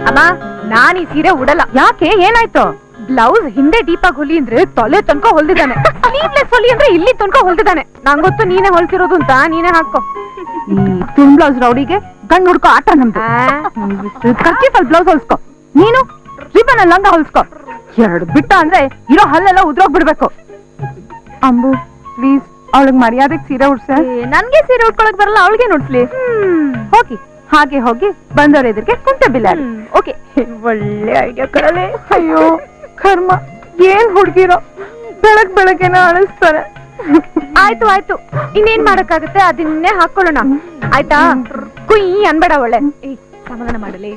ಅಮ್ಮ ನಾನ್ ಈ ಸೀರೆ ಉಡಲ್ಲ ಯಾಕೆ ಏನಾಯ್ತು ಬ್ಲೌಸ್ ಹಿಂದೆ ಡೀಪ್ ಆಗಿ ಹೊಲಿ ಅಂದ್ರೆ ತೊಲೆ ತನಕ ಹೊಲ್ದಿದ್ದಾನೆ ಸ್ಲೀವ್ಲೆಸ್ ಹೊಲಿ ಅಂದ್ರೆ ಇಲ್ಲಿ ತನಕ ಹೊಲ್ದಿದ್ದಾನೆ ನಂಗೊತ್ತು ನೀನೇ ಹೊಲ್ತಿರೋದು ಅಂತ ನೀನೇ ಹಾಕೋ ಈ ಬ್ಲೌಸ್ ರೌಡಿಗೆ ಗಂಡ್ ಹುಡ್ಕೋ ಆಟ ನಮ್ದು ಕರ್ಚೀಫಲ್ ಬ್ಲೌಸ್ ಹೊಲ್ಸ್ಕೊ ನೀನು ರಿಬನ್ ಲಂಗ ಹೊಲ್ಸ್ಕೊ ಎರಡು ಬಿಟ್ಟ ಅಂದ್ರೆ ಇರೋ ಹಲ್ಲೆಲ್ಲ ಉದ್ರೋಗ್ಬಿಡ್ಬೇಕು ಅಂಬು ಪ್ಲೀಸ್ ಅವಳಿಗೆ ಮರ್ಯಾದೆಗೆ ಸೀರೆ ಉಡ್ಸ ನನ್ಗೆ ಸೀರೆ ಉಟ್ಕೊಳಕ್ ಬರಲ್ಲ ಅವಳಿಗೆ ನೋಡ್ಸ್ಲಿ ಹೋಗಿ ಹಾಗೆ ಹೋಗಿ ಬಂದವ್ರ ಎದುರಿಗೆ ಕುಂಟೆ ಬಿಲ್ಲಾಡಿ ಓಕೆ ಒಳ್ಳೆ ಐಡಿಯಾ ಕರಲೆ ಅಯ್ಯೋ ಕರ್ಮ ಏನ್ ಹುಡ್ಗಿರೋ ಬೆಳಗ್ಗೆನ ಅಳಿಸ್ತಾರೆ ಆಯ್ತು ಆಯ್ತು ಇನ್ನೇನ್ ಮಾಡಕ್ಕಾಗತ್ತೆ ಅದನ್ನೇ ಹಾಕೊಳ್ಳೋಣ ಆಯ್ತಾ ಕುಯ್ ಅನ್ಬೇಡ ಒಳ್ಳೆ ಸಮಾಧಾನ ಮಾಡಲಿ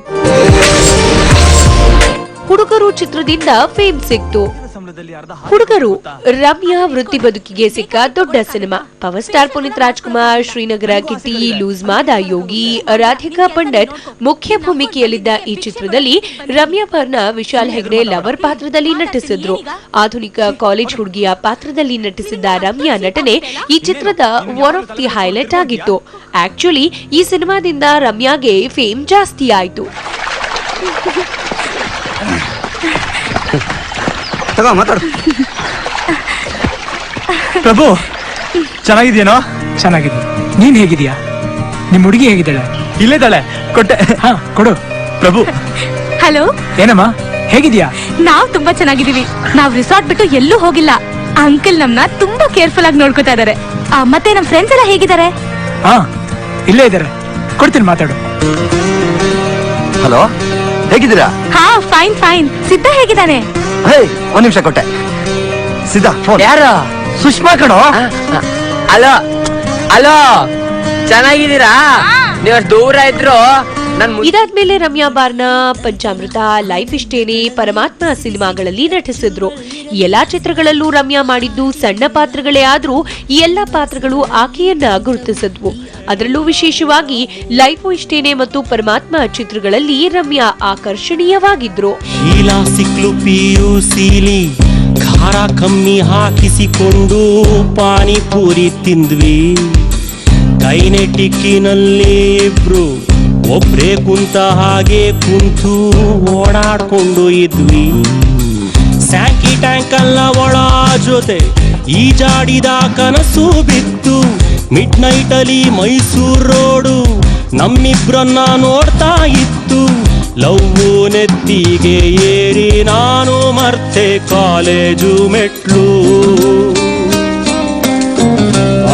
ಹುಡುಗರು ಚಿತ್ರದಿಂದ ಫೇಮ್ ಸಿಕ್ತು ಹುಡುಗರು ರಮ್ಯಾ ವೃತ್ತಿ ಬದುಕಿಗೆ ಸಿಕ್ಕ ದೊಡ್ಡ cinema power star Puneeth Rajkumar Srinagara Kitty loose Mada Yogi Radhika Pandit ಮುಖ್ಯ ಭೂಮಿಕೆಯಲ್ಲಿದ್ದ ಈ ಚಿತ್ರದಲ್ಲಿ ರಮ್ಯಾ ಬರ್ನ ವಿಶಾಲ್ ಹೆಗ್ಡೆ ಲವರ್ ಪಾತ್ರದಲ್ಲಿ ನಟಿಸಿದ್ರು ಆಧುನಿಕ ಕಾಲೇಜ್ ಹುಡುಗಿಯ ಪಾತ್ರದಲ್ಲಿ ನಟಿಸಿದ್ದ ರಮ್ಯಾ ನಟನೆ ಈ ಚಿತ್ರದ ಒನ್ ಆಫ್ ದಿ ಹೈಲೈಟ್ ಆಗಿತ್ತು ಆಕ್ಚುಲಿ ಈ ಸಿನಿಮಾದಿಂದ ರಮ್ಯಾಗೆ ಫೇಮ್ ಜಾಸ್ತಿ ಆಯ್ತು ಪ್ರಭು ಚೆನ್ನಾಗಿದ್ಯೇನೋ ಚೆನ್ನಾಗಿದೆ ನೀನ್ ಹೇಗಿದ್ಯಾ ನಿಮ್ ಹುಡುಗಿ ಹೇಗಿದ್ದಾಳೆ ಇಲ್ಲಿದ್ದಾಳೆ ಕೊಟ್ಟೆ ಹಾ ಕೊಡು ಪ್ರಭು ಹಲೋ ಏನಮ್ಮ ಹೇಗಿದ್ಯಾ ನಾವ್ ತುಂಬಾ ಚೆನ್ನಾಗಿದೀವಿ ನಾವ್ ರಿಸಾರ್ಟ್ ಬಿಟ್ಟು ಎಲ್ಲೂ ಹೋಗಿಲ್ಲ ಅಂಕಲ್ ನಮ್ನ ತುಂಬಾ ಕೇರ್ಫುಲ್ ಆಗಿ ನೋಡ್ಕೋತಾ ಇದಾರೆ ಮತ್ತೆ ನಮ್ ಫ್ರೆಂಡ್ಸ್ ಎಲ್ಲ ಹೇಗಿದ್ದಾರೆ ಹಾ ಇಲ್ಲೇ ಇದಾರೆ ಕೊಡ್ತೀನಿ ಮಾತಾಡು ಹಲೋ ಹೇಗಿದ್ದೀರಾ ಹಾ ಫೈನ್ ಫೈನ್ ಸಿದ್ಧ ಹೇಗಿದ್ದಾನೆ ಒಂದ್ ನಿಮಿಷ ಕೊಟ್ಟೆ ಸಿದ್ಧ ಫೋನ್ ಯಾರು ಸುಷ್ಮಾ ಕಣೋ ಹಲೋ ಹಲೋ ಚೆನ್ನಾಗಿದ್ದೀರಾ ನೀವು ದೂರ ಇದ್ರು ಇದಾದ್ಮೇಲೆ ರಮ್ಯಾ ಬಾರ್ನ ಪಂಚಾಮೃತ ಲೈಫ್ ಇಷ್ಟೇನೆ ಪರಮಾತ್ಮ ಸಿನಿಮಾಗಳಲ್ಲಿ ನಟಿಸಿದ್ರು ಎಲ್ಲಾ ಚಿತ್ರಗಳಲ್ಲೂ ರಮ್ಯಾ ಮಾಡಿದ್ದು ಸಣ್ಣ ಪಾತ್ರಗಳೇ ಆದ್ರೂ ಈ ಎಲ್ಲಾ ಪಾತ್ರಗಳು ಆಕೆಯನ್ನ ಗುರುತಿಸಿದ್ವು ಅದರಲ್ಲೂ ವಿಶೇಷವಾಗಿ ಲೈಫ್ ಇಷ್ಟೇನೆ ಮತ್ತು ಪರಮಾತ್ಮ ಚಿತ್ರಗಳಲ್ಲಿ ರಮ್ಯಾ ಆಕರ್ಷಣೀಯವಾಗಿದ್ರು ಖಾರ ಕಮ್ಮಿ ಹಾಕಿಸಿಕೊಂಡು ಪಾನಿಪೂರಿ ತಿಂದ್ವಿ ಕೈನೆಟಿಕ್ಕಿನಲ್ಲಿ ಇಬ್ರು ಒಬ್ರೇ ಕುಂತ ಹಾಗೆ ಕುಂತು ಓಡಾಡ್ಕೊಂಡು ಇದ್ವಿ ಸ್ಯಾಂಕಿ ಟ್ಯಾಂಕ್ ಅಲ್ಲ ಒಳ ಜೊತೆ ಈಜಾಡಿದ ಕನಸು ಬಿತ್ತು ಮಿಡ್ ನೈಟ್ ಅಲ್ಲಿ ಮೈಸೂರು ರೋಡು ನಮ್ಮಿಬ್ರನ್ನ ನೋಡ್ತಾ ಇತ್ತು ಲವ್ವು ನೆತ್ತಿಗೆ ಏರಿ ನಾನು ಮರ್ತೆ ಕಾಲೇಜು ಮೆಟ್ಲು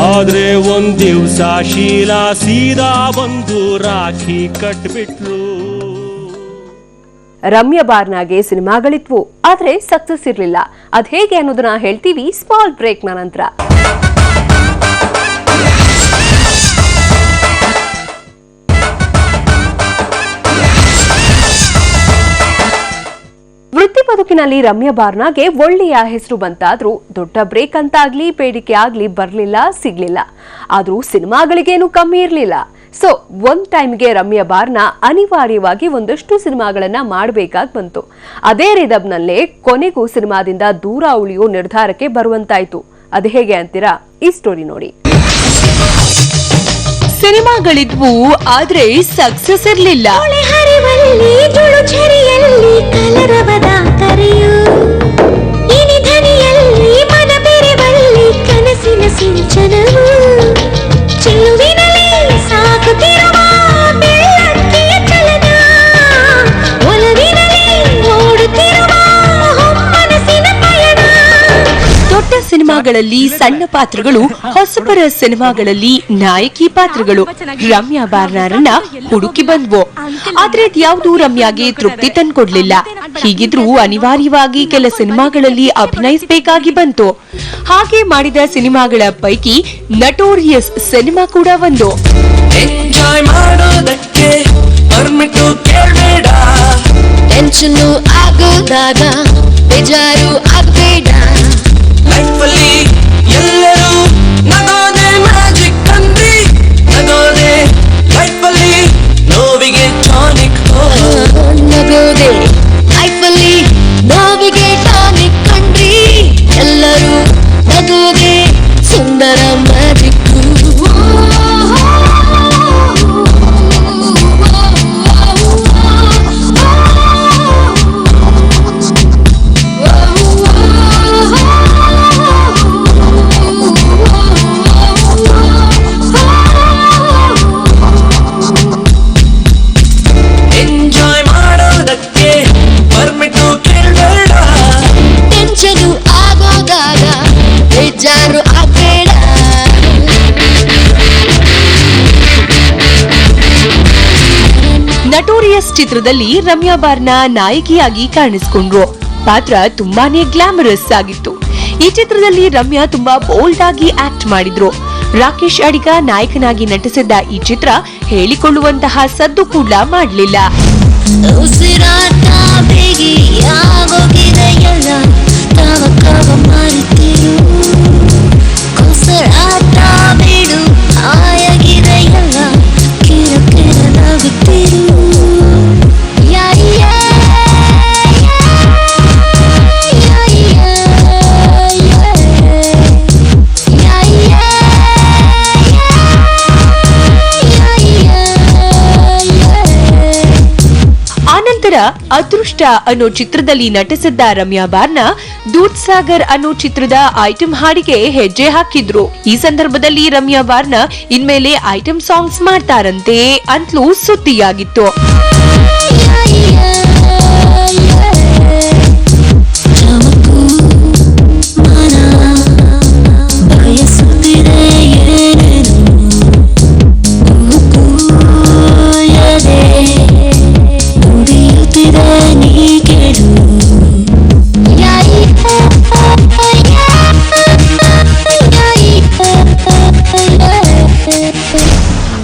ಆದ್ರೆ ಒಂದ್ ದಿವ್ಸ ಶೀಲಾ ಸೀದಾ ಬಂದು ರಾಖಿ ಕಟ್ಬಿಟ್ಲು ರಮ್ಯಾ ಬಾರ್ನಾಗೆ ಸಿನಿಮಾಗಳಿದ್ವು ಆದ್ರೆ ಸಕ್ಸಸ್ ಇರ್ಲಿಲ್ಲ ಅದ್ ಹೇಗೆ ಅನ್ನೋದನ್ನ ಹೇಳ್ತೀವಿ ಸ್ಮಾಲ್ ಬ್ರೇಕ್ ನಂತರ ವೃತ್ತಿ ಬದುಕಿನಲ್ಲಿ ರಮ್ಯಾ ಬಾರ್ನಾಗೆ ಒಳ್ಳೆಯ ಹೆಸರು ಬಂತಾದ್ರೂ ದೊಡ್ಡ ಬ್ರೇಕ್ ಅಂತಾಗ್ಲಿ ಬೇಡಿಕೆ ಆಗ್ಲಿ ಬರ್ಲಿಲ್ಲ ಸಿಗ್ಲಿಲ್ಲ ಆದ್ರೂ ಸಿನಿಮಾಗಳಿಗೇನು ಕಮ್ಮಿ ಇರ್ಲಿಲ್ಲ ಸೊ ಒಂದ್ ಟೈಮ್ಗೆ ರಮ್ಯಾ ಬಾರ್ನ ಅನಿವಾರ್ಯವಾಗಿ ಒಂದಷ್ಟು ಸಿನಿಮಾಗಳನ್ನ ಮಾಡಬೇಕಾಗಿ ಬಂತು ಅದೇ ರಿದಮ್ನಲ್ಲೇ ಕೊನೆಗೂ ಸಿನಿಮಾದಿಂದ ದೂರ ಉಳಿಯೋ ನಿರ್ಧಾರಕ್ಕೆ ಬರುವಂತಾಯ್ತು ಅದು ಹೇಗೆ ಅಂತೀರಾ ಈ ಸ್ಟೋರಿ ನೋಡಿ ಸಿನಿಮಾಗಳಿದ್ವು ಆದ್ರೆ ಸಕ್ಸಸ್ ಇರ್ಲಿಲ್ಲ ಕನಸಿನ ಸಿಂಚನವು ಚೆಲುವಿನಲ್ಲಿ ಸಾಕುತ್ತಿರುವ ಬೆಳ್ಳಕ್ಕಿಯ ಚಲನ ಒಲವಿನಲ್ಲಿ ಓಡುತ್ತಿರುವ ಸಿನಿಮಾಗಳಲ್ಲಿ ಸಣ್ಣ ಪಾತ್ರಗಳು, ಹೊಸಬರ ಸಿನಿಮಾಗಳಲ್ಲಿ ನಾಯಕಿ ಪಾತ್ರಗಳು ರಮ್ಯಾ ಬಾರ್ನಾರನ್ನ ಹುಡುಕಿ ಬಂದ್ವು. ಆದ್ರೆ ಯಾವುದು ರಮ್ಯಾಗೆ ತೃಪ್ತಿ ತಂದ್ಕೊಡ್ಲಿಲ್ಲ. ಹೀಗಿದ್ರೂ ಅನಿವಾರ್ಯವಾಗಿ ಕೆಲ ಸಿನಿಮಾಗಳಲ್ಲಿ ಅಭಿನಯಿಸಬೇಕಾಗಿ ಬಂತು. ಹಾಗೆ ಮಾಡಿದ ಸಿನಿಮಾಗಳ ಪೈಕಿ ನಟೋರಿಯಸ್ ಸಿನಿಮಾ ಕೂಡ ಒಂದು. ಎಂಜಾಯ್ ಮಾಡೋದಕ್ಕೆ ಪರ್ಮಿಟು ಕೇಳಬೇಡ, ಟೆನ್ಷನ್ನು ಆಗೋದಾಗ ಬೇಜಾರು ಆಗಬೇಡ. ಲೈಫಲ್ಲಿ ಎಲ್ಲರೂ ನಗೋದೆ ಮ್ಯಾಜಿಕ್ ಅಂದ್ರಿ, ನಗೋದೆ ಲೈಫಲ್ಲಿ ನೋವಿಗೆ ಟಾನಿಕ್. ನಗೋದೆ ಲೈಫಲ್ಲಿ ನೋವಿಗೆ ಟಾನಿಕ್ ಕಂಡ್ರಿ, ಎಲ್ಲರೂ ನಗೋದೆ ಸುಂದರ ಮ್ಯಾಜಿಕ್. ಎಂಜಾಯ್ ಮಾಡೋದಕ್ಕೆ ಪರ್ಮಿಟು ಕೇಳಬೇಡ, ಟೆನ್ಷನು ಆಗೋದಾಗ ಬೇಜಾರು ಆಗಬೇಡ. ನಟೋರಿಯಸ್ ಚಿತ್ರದಲ್ಲಿ ರಮ್ಯಾ ಬಾರ್ನಾ ನಾಯಕಿಯಾಗಿ ಕಾಣಿಸಿಕೊಂಡ್ರು. ಪಾತ್ರ ತುಂಬಾನೇ ಗ್ಲಾಮರಸ್ ಆಗಿತ್ತು. ಈ ಚಿತ್ರದಲ್ಲಿ ರಮ್ಯಾ ತುಂಬಾ ಬೋಲ್ಡ್ ಆಗಿ ಆಕ್ಟ್ ಮಾಡಿದ್ರು. ರಾಕೇಶ್ ಅಡಿಗ ನಾಯಕನಾಗಿ ನಟಿಸಿದ್ದ ಈ ಚಿತ್ರ ಹೇಳಿಕೊಳ್ಳುವಂತಹ ಸದ್ದು ಕೂಡ ಮಾಡಲಿಲ್ಲ. ಉಸಿರಾಟ ಬೇಗಿಯಾಗೋಗಿದೆ ಎಲ್ಲ, ಕವ ಕವ ಮರೆತಿರು, ಉಸಿರಾಟ ಬಿಡು ಆಯಾಗಿದೆ ಎಲ್ಲ, ಕಿರ ಕಿರ ನಗುತ್ತಿರು. ಆನಂತರ ಅದೃಷ್ಟ ಅನ್ನೋ ಚಿತ್ರದಲ್ಲಿ ನಟಿಸಿದ್ದ ರಮ್ಯಾ ಬಾರ್ನಾ ದೂದ್ ಸಾಗರ್ ಅನ್ನೋ ಚಿತ್ರದ ಐಟಂ ಹಾಡಿಗೆ ಹೆಜ್ಜೆ ಹಾಕಿದ್ರು. ಈ ಸಂದರ್ಭದಲ್ಲಿ ರಮ್ಯಾ ಬಾರ್ನಾ ಇನ್ಮೇಲೆ ಐಟಂ ಸಾಂಗ್ಸ್ ಮಾಡ್ತಾರಂತೆ ಅಂತಲೂ ಸುದ್ದಿಯಾಗಿತ್ತು.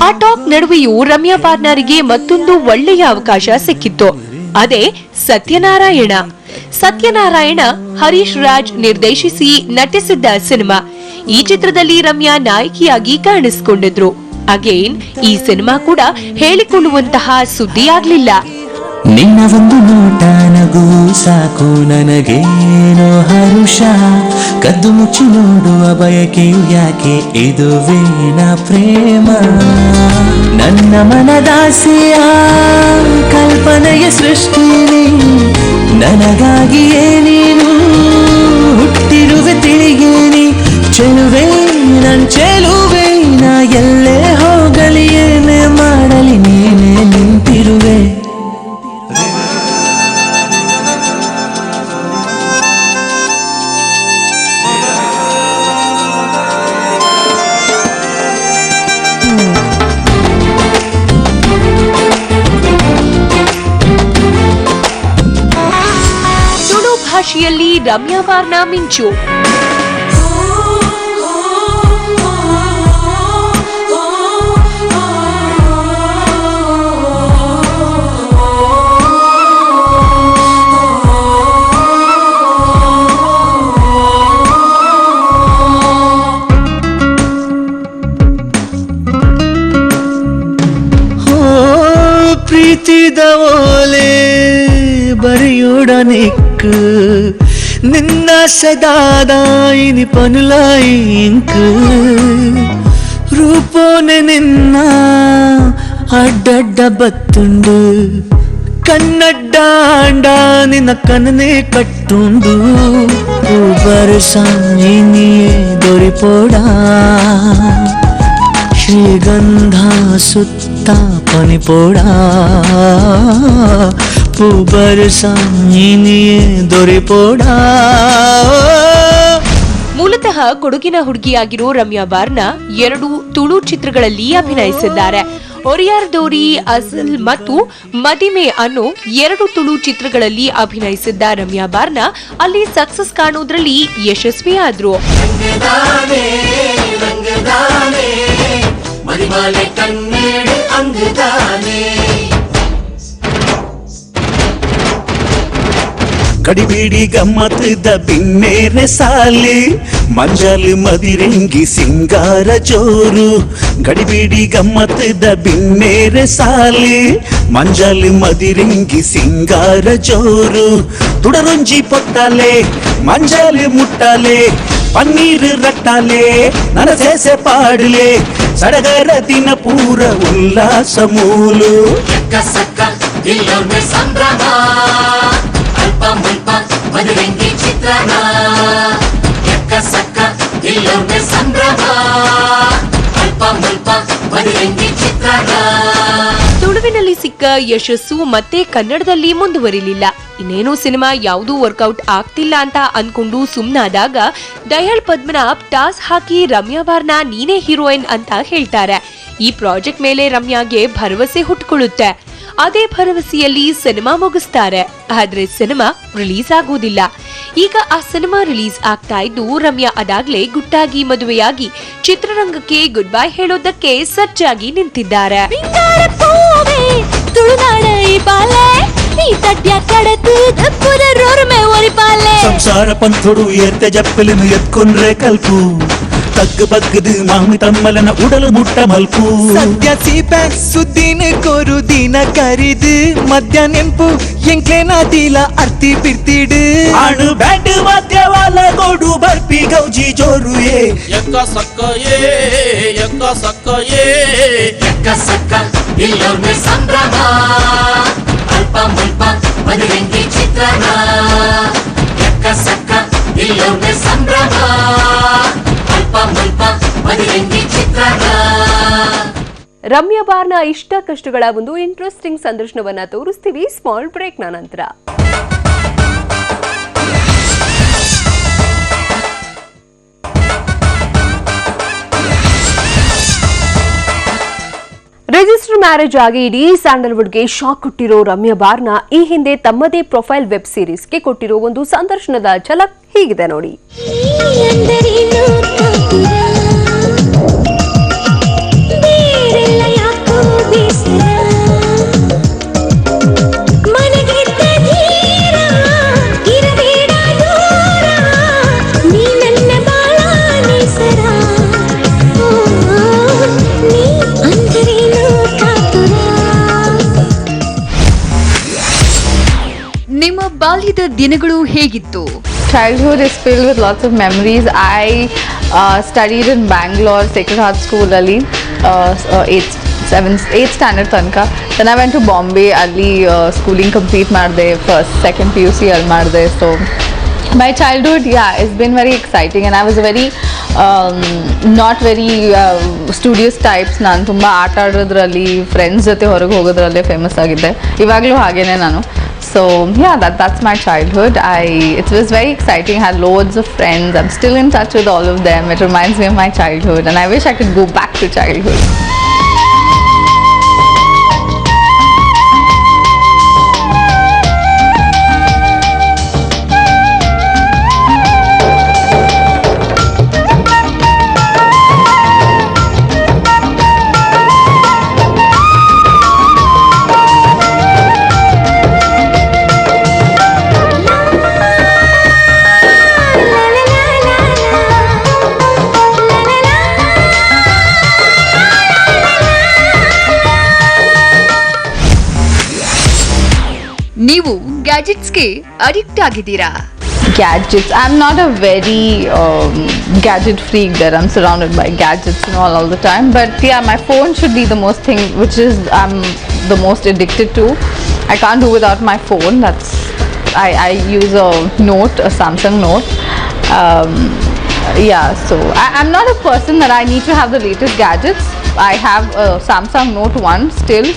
ಆ ಟಾಕ್ ನಡುವೆಯೂ ರಮ್ಯಾ ಬಾರ್ನಾರಿಗೆ ಮತ್ತೊಂದು ಒಳ್ಳೆಯ ಅವಕಾಶ ಸಿಕ್ಕಿತ್ತು. ಅದೇ ಸತ್ಯನಾರಾಯಣ. ಸತ್ಯನಾರಾಯಣ ಹರೀಶ್ ರಾಜ್ ನಿರ್ದೇಶಿಸಿ ನಟಿಸಿದ್ದ ಸಿನಿಮಾ. ಈ ಚಿತ್ರದಲ್ಲಿ ರಮ್ಯಾ ನಾಯಕಿಯಾಗಿ ಕಾಣಿಸಿಕೊಂಡಿದ್ರು. ಅಗೇನ್ ಈ ಸಿನಿಮಾ ಕೂಡ ಹೇಳಿಕೊಳ್ಳುವಂತಹ ಸುದ್ದಿಯಾಗ್ಲಿಲ್ಲ. ನಿನ್ನ ಒಂದು ನೋಟ ನಗು ಸಾಕು ನನಗೇನೋ ಹರುಷ, ಕದ್ದು ಮುಚ್ಚಿ ನೋಡುವ ಬಯಕೆಯು ಯಾಕೆ, ಇದುವೇನ ಪ್ರೇಮ. ನನ್ನ ಮನದಾಸೆಯ ಕಲ್ಪನೆಯ ಸೃಷ್ಟಿ, ನನಗಾಗಿಯೇ ನೀನು ಹುಟ್ಟಿರುವೆ ತಿಳಿಯೇನಿ. ಚೆಲುವೆ ನನ್ ಚೆಲುವೆ, ನಾ ಎಲ್ಲೇ ಹೋಗಲಿ ಏನೇ ಮಾಡಲಿ ನೀನೇ ನಿಂತಿರುವೆ. ತುಳು ಭಾಷೆಯಲ್ಲಿ ರಮ್ಯಾ ಬಾರ್ನಾ ಮಿಂಚು. ಪ್ರೀತಿದ ಓಲೆ ಬರೆಯೋಡನಿಕ್, ನಿನ್ನ ಸದಾದ ಇನಿ ಪನುಲ ಇಂಕ್, ರೂಪೋನೆ ನಿನ್ನ ಅಡ್ಡಡ್ಡ ಬತ್ತುಂಡು, ಕನ್ನಡ್ಡ ಅಂಡ ನಿನ್ನ ಕನನೆ ಕಟ್ಟುಂಡು. ಬರಸಾಂಜಿನಿಯೇ ದೊರಿಪೋಡ, ಶ್ರೀಗಂಧ ಸುತ್ತ ಪನಿಪೋಡ, ಪೂಬರಸಾಂಜಿನಿಯೇ ದೊರಿಪೋಡ. ಮೂಲತಃ ಕೊಡಗಿನ ಹುಡುಗಿಯಾಗಿರೋ ರಮ್ಯಾ ಬಾರ್ನ 2 ತುಳು ಚಿತ್ರಗಳಲ್ಲಿ ಅಭಿನಯಿಸಿದ್ದಾರೆ. ಒರಿಯಾರ್ ದೋರಿ, ಅಸಲ್ ಮತ್ತು ಮದಿಮೆ ಅನ್ನೋ 2 ತುಳು ಚಿತ್ರಗಳಲ್ಲಿ ಅಭಿನಯಿಸಿದ್ದ ರಮ್ಯಾ ಬಾರ್ನ ಅಲ್ಲಿ ಸಕ್ಸಸ್ ಕಾಣೋದ್ರಲ್ಲಿ ಯಶಸ್ವಿಯಾದ್ರು. ಗಡಿಬಿಡಿ ಗಮ್ಮತ್ತದ ಬಿನ್ನೇರೆ ಸಾಲಿ ಮಂಜಲ್ ಮದಿರಂಗಿ ಸಿಂಗಾರ ಜೋರು ಗಡಿಬಿಡಿ ಗಮ್ಮತ್ತದ ಬಿನ್ನೇರೆ ಸಾಲಿ ಮಂಜಲ್ ಮದಿರಂಗಿ ಸಿಂಗಾರ ಜೋರು ತುಡರೊಂಜಿ ಪೊತ್ತಾಲೆ ಮಂಜಲ್ ಮುಟ್ಟಾಲೆ ಪನ್ನೀರ್ ರಟ್ಟಾಲೆ ನನ್ನ ಸೇಸೆ ಪಾಡಲೆ ಸಡಗರ ದಿನ ಪೂರ ಉಲ್ಲಾಸ ಮೂಲು ಸಂಭ್ರಮ ಅಲ್ಪ ಮುಲ್ಪ ಮದುವೆಂಗಿ ಚಿತ್ರಣ ಎಕ್ಕ ಸಕ್ಕ ಇಲ್ಲೊಮ್ಮೆ ಸಂಭ್ರಮ ಅಲ್ಪ ಮುಲ್ಪ ಮದುವೆಂಗಿ ಚಿತ್ರಣ. ತುಳುವಿನಲ್ಲಿ ಸಿಕ್ಕ ಯಶಸ್ಸು ಮತ್ತೆ ಕನ್ನಡದಲ್ಲಿ ಮುಂದುವರಿಲಿಲ್ಲ. ಇನ್ನೇನು ಸಿನಿಮಾ ಯಾವುದೂ ವರ್ಕೌಟ್ ಆಗ್ತಿಲ್ಲ ಅಂತ ಅನ್ಕೊಂಡು ಸುಮ್ನಾದಾಗ ದಯಾಳ್ ಪದ್ಮನಾಭ್ ಟಾಸ್ ಹಾಕಿ ರಮ್ಯಾ ಬಾರ್ನ ನೀನೇ ಹೀರೋಯಿನ್ ಅಂತ ಹೇಳ್ತಾರೆ. ಈ ಪ್ರಾಜೆಕ್ಟ್ ಮೇಲೆ ರಮ್ಯಾಗೆ ಭರವಸೆ ಹುಟ್ಟುಕೊಳ್ಳುತ್ತೆ. ಅದೇ ಭರವಸೆಯಲ್ಲಿ ಸಿನಿಮಾ ಮುಗಿಸ್ತಾರೆ. ಆದ್ರೆ ಸಿನಿಮಾ ರಿಲೀಸ್ ಆಗೋದಿಲ್ಲ. ಈಗ ಆ ಸಿನಿಮಾ ರಿಲೀಸ್ ಆಗ್ತಾ ಇದ್ದು ರಮ್ಯಾ ಅದಾಗ್ಲೇ ಗುಟ್ಟಾಗಿ ಮದುವೆಯಾಗಿ ಚಿತ್ರರಂಗಕ್ಕೆ ಗುಡ್ ಬೈ ಹೇಳೋದಕ್ಕೆ ಸಜ್ಜಾಗಿ ನಿಂತಿದ್ದಾರೆ. ಸಂಸಾರ ಪಂಥುಡು ಎತ್ತೆ ಜಪ್ಪಲಿನ ಎತ್ಕೊಂಡ್ರೆ ಕಲ್ಪು ತಗ್ಗ ಬಗ್ಗದು ಮಾಮಿ ತಮ್ಮಲನ ಉಡಲು ಮುಟ್ಟ ಮಲ್ಪು ಸದ್ಯ ಸೀಪೆ ಸುದ್ದಿನ ಕೋರು ದಿನ ಕರಿದು ಮಧ್ಯ ನೆಂಪು ಎಂಕ್ಲೇನ ದಿಲ ಅರ್ತಿ ಪಿರ್ತಿಡು ಆಡು ಬ್ಯಾಂಡ್ ಮಧ್ಯವಾಲ ಗೋಡು ಬರ್ಪಿ ಗೌಜಿ ಜೋರು ಎಕ್ಕ ಸಕ್ಕ ಎಕ್ಕ ಸಕ್ಕ ಎಕ್ಕ ಸಕ್ಕ ಇಲ್ಲೊಮ್ಮೆ ಸಂಭ್ರಮ ಅಲ್ಪ ಮುಲ್ಪ ಮದುವೆಂಗಿ ಚಿತ್ರಣ ಎಕ್ಕ ಸಕ್ಕ ಇಲ್ಲೊಮ್ಮೆ ಸಂಭ್ರಮ ರಮ್ಯಾ ಬಾರ್ನ ಇಷ್ಟ ಕಷ್ಟಗಳ ಒಂದು ಇಂಟ್ರೆಸ್ಟಿಂಗ್ ಸಂದರ್ಶನವನ್ನ ತೋರಿಸ್ತೀವಿ ಸ್ಮಾಲ್ ಬ್ರೇಕ್ನ ನಂತರ. ರಿಜಿಸ್ಟರ್ ಮ್ಯಾರೇಜ್ ಆಗಿ ಇಡೀ ಸ್ಯಾಂಡಲ್ವುಡ್ಗೆ ಶಾಕ್ ಕೊಟ್ಟಿರೋ ರಮ್ಯಾ ಬಾರ್ನ ಈ ಹಿಂದೆ ತಮ್ಮದೇ ಪ್ರೊಫೈಲ್ ವೆಬ್ ಸೀರೀಸ್ಗೆ ಕೊಟ್ಟಿರೋ ಒಂದು ಸಂದರ್ಶನದ ಝಲಕ್ ಹೀಗಿದೆ ನೋಡಿ. ನಿಮ್ಮ ಬಾಲ್ಯದ ದಿನಗಳು ಹೇಗಿತ್ತು? Childhood is filled with lots of memories. I studied in Bangalore, Sacred Heart School, Ali, 8th standard tanka. Then I went to Bombay, Ali, schooling complete marde, first, second PUC al marde. So my childhood, yeah, it's been very exciting, and I was very not very studious types. ನಾನು ತುಂಬ ಆಟ ಆಡೋದ್ರಲ್ಲಿ friends ಜೊತೆ ಹೊರಗೆ ಹೋಗೋದ್ರಲ್ಲೇ famous ಆಗಿದ್ದೆ. ಇವಾಗಲೂ ಹಾಗೇನೆ ನಾನು. So yeah, that's my childhood. It was very exciting. I had loads of friends. I'm still in touch with all of them. It reminds me of my childhood, and I wish I could go back to childhood. ನೀವು ಗ್ಯಾಜೆಟ್ಸ್ಗೆ addict ಆಗಿದ್ದೀರಾ? Gadgets. I'm not a very gadget freak that I'm surrounded by gadgets and all the time. But yeah, my phone should be the most thing which is I'm the most addicted to. I can't do without my phone. I use a Samsung Note. Yeah, so I'm not a person that I need to have the latest gadgets. I have a Samsung Note 1 still.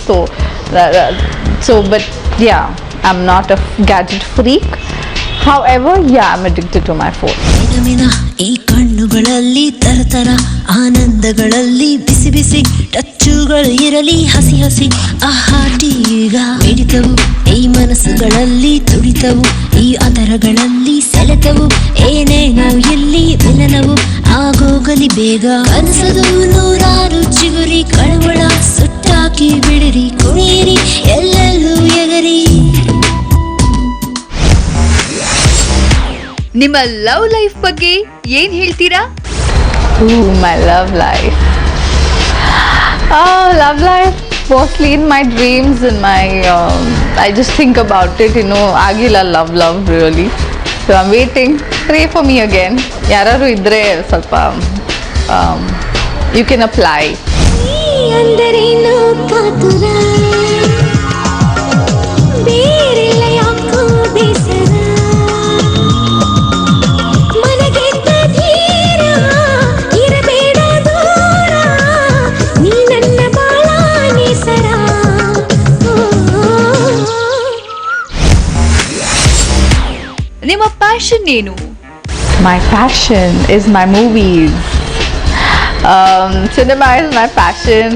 But yeah, I'm not a gadget freak. However, yeah, I'm addicted to my phone. ಮಿನ ಈ ಕಣ್ಣುಗಳಲ್ಲಿ ತರತರ ಆನಂದಗಳಲ್ಲಿ ಬಿಸಿ ಬಿಸಿ ಟಚ್ಚುಗಳು ಇರಲಿ ಹಸಿ ಹಸಿ ಆಹಾಟೀಗ ಮಿಡಿತವು ಈ ಮನಸ್ಸುಗಳಲ್ಲಿ ತುಡಿತವು ಈ ಅದರಗಳಲ್ಲಿ ಸೆಳೆತವು ಏನೇನೋ ಎಲ್ಲಿ ವಿಲನವು ಆಗೋಗಲಿ ಬೇಗ ಕನಸದು ನೂರಾರು ಚಿಗುರಿ ಕಳವಳ ಸುಟ್ಟಾಕಿ ಬಿಡಿರಿ ಕುಣಿಯಿರಿ ಎಲ್ಲೆಲ್ಲೂ ಎಗರಿ. ನಿಮ್ಮ ಲವ್ ಲೈಫ್ ಬಗ್ಗೆ ಏನ್ ಹೇಳ್ತೀರಾ? My love life. Love life mostly in my dreams and my I just think about it, agila love really. So I'm waiting. Pray for me again. Yararu idre salpa you can apply. ಅಂದರೇನು ಕಾತುರ ಬೇರೆಲ್ಲ ಯಾಕೋ ಬೇಸರ ಮನಗೆದ್ದ ಧೀರ ಇರಬೇಡ ದೂರ ನೀ ನನ್ನ ಬಾಳ ನೇಸರ. ನಿಮ್ಮ passion ಏನು? My passion is my movies. Cinema is my passion.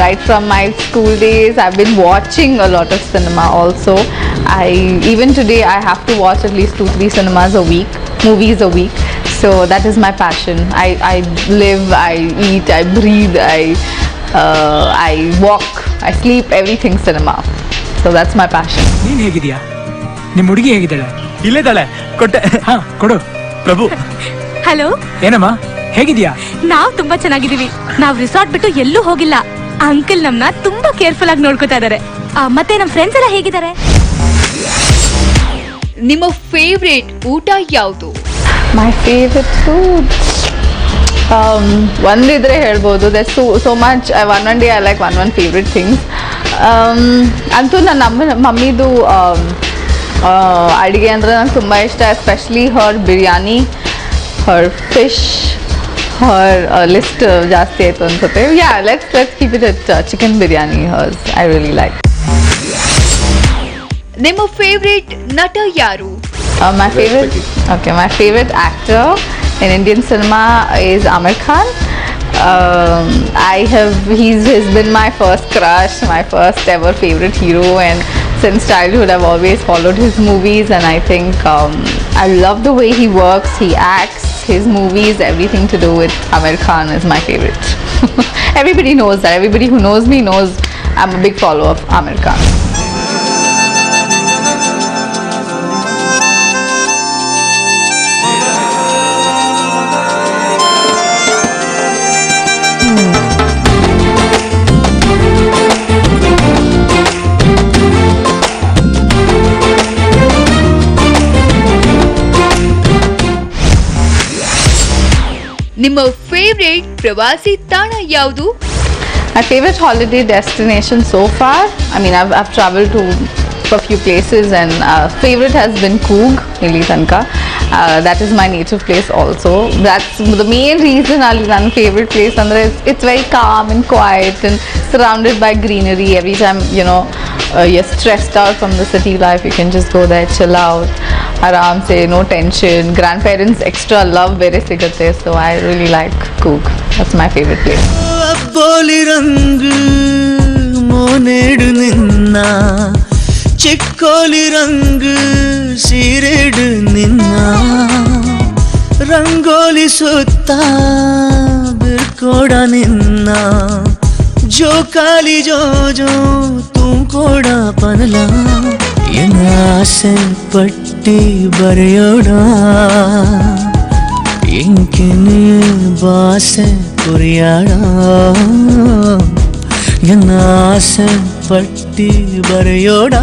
Right from my school days, I've been watching a lot of cinema also. Even today I have to watch at least 2-3 movies a week. So that is my passion. I live, I eat, I breathe, I walk, I sleep, everything cinema. So that's my passion. ನೀನ್ ಹೇಗಿದ್ಯಾ? ನಿಮ್ಮ ಹುಡುಗಿ ಹೇಗಿದ್ದಾಳೆ? ಇಲ್ಲಿದ್ದಾಳೆ. ಕೊಟ್ಟೆ. ಹಾ ಕೊಡು. ಪ್ರಭು. Hello. ಏನಮ್ಮ ಹೇಗಿದ್ಯಾ? ನಾವ್ ತುಂಬಾ ಚೆನ್ನಾಗಿದೀವಿ. ನಾವ್ ರಿಸಾರ್ಟ್ ಬಿಟ್ಟು ಎಲ್ಲೂ ಹೋಗಿಲ್ಲ. ಅಂಕಲ್ ನಮ್ನ ತುಂಬಾ ಕೇರ್ಫುಲ್ ಆಗಿ ನೋಡ್ಕೋತಾ ಇದಾರೆ. ಮತ್ತೆ ನಮ್ ಫ್ರೆಂಡ್ಸ್ ಎಲ್ಲ ಹೇಗಿದ್ದಾರೆ? ನಿಮ್ಮ ಫೇವ್ರೇಟ್ ಊಟ ಯಾವುದು? My favorite food. ಒಂದಿದ್ರೆ ಹೇಳ್ಬೋದು. There's so much. One day I like one favorite things. ಅಂತೂ ನನ್ನ ಮಮ್ಮಿದು ಅಡುಗೆ ಅಂದರೆ ನಂಗೆ ತುಂಬ ಇಷ್ಟ. ಎಸ್ಪೆಷಲಿ ಹರ್ ಬಿರಿಯಾನಿ, ಹರ್ ಫಿಶ್, ಹರ್ ಲಿಸ್ಟ್ ಜಾಸ್ತಿ ಆಯಿತು ಅನ್ಸುತ್ತೆ. Yeah let's keep it at chicken biryani hours I really like. ನಿಮ್ಮ ಫೇವ್ರೇಟ್ ನಟ ಯಾರು? My favorite actor in Indian cinema is Amir Khan. He's been my first crush, my first ever favorite hero, and since childhood I've always followed his movies, and I think I love the way he works, he acts, his movies, everything to do with Amir Khan is my favorite. Everybody knows that. Everybody who knows me knows I'm a big follower of Amir Khan. ನಿಮ್ಮ favourite ಪ್ರವಾಸಿ ತಾಣ ಯಾವುದು? My favorite holiday destination so far, I mean I've traveled to a few places, and favorite has been Coorg, ಇಲ್ಲಿ ತನಕ. That is my native place also. That's the main reason ನನ್ನ favorite place ಅಂದರೆ it's very calm and quiet and surrounded by greenery. Every time you're stressed out from the city life, you can just go there, chill out, ಆರಾಮ್ se, no tension. Grandparents extra love ಬೇರೆ ಸಿಗುತ್ತೆ. So I really like Coorg. That's my favorite place. ಅಬ್ಬೋಲಿ ರಂಗು ಮೋನೇಡು ನಿನ್ನ ಚಿಕ್ಕೋಲಿ ರಂಗು ಸೀರೆಡು ನಿನ್ನ ರಂಗೋಲಿ ಸುತ್ತ ಬಿರ್ಕೋಡ ನಿನ್ನ ಜೋಕಾಲಿ ಜೋಜೋ ತುಂಕೋಡ ಪನಲ ಎನ್ನ ಆಸೆ ಪಟ್ಟಿ ಬರೆಯೋಡ ಎಂಕಿನಿ ಬಾಸೆ ಕುರಿಯಾಡ ಎನ್ನ ಆಸೆ ಪಟ್ಟಿ ಬರೆಯೋಡ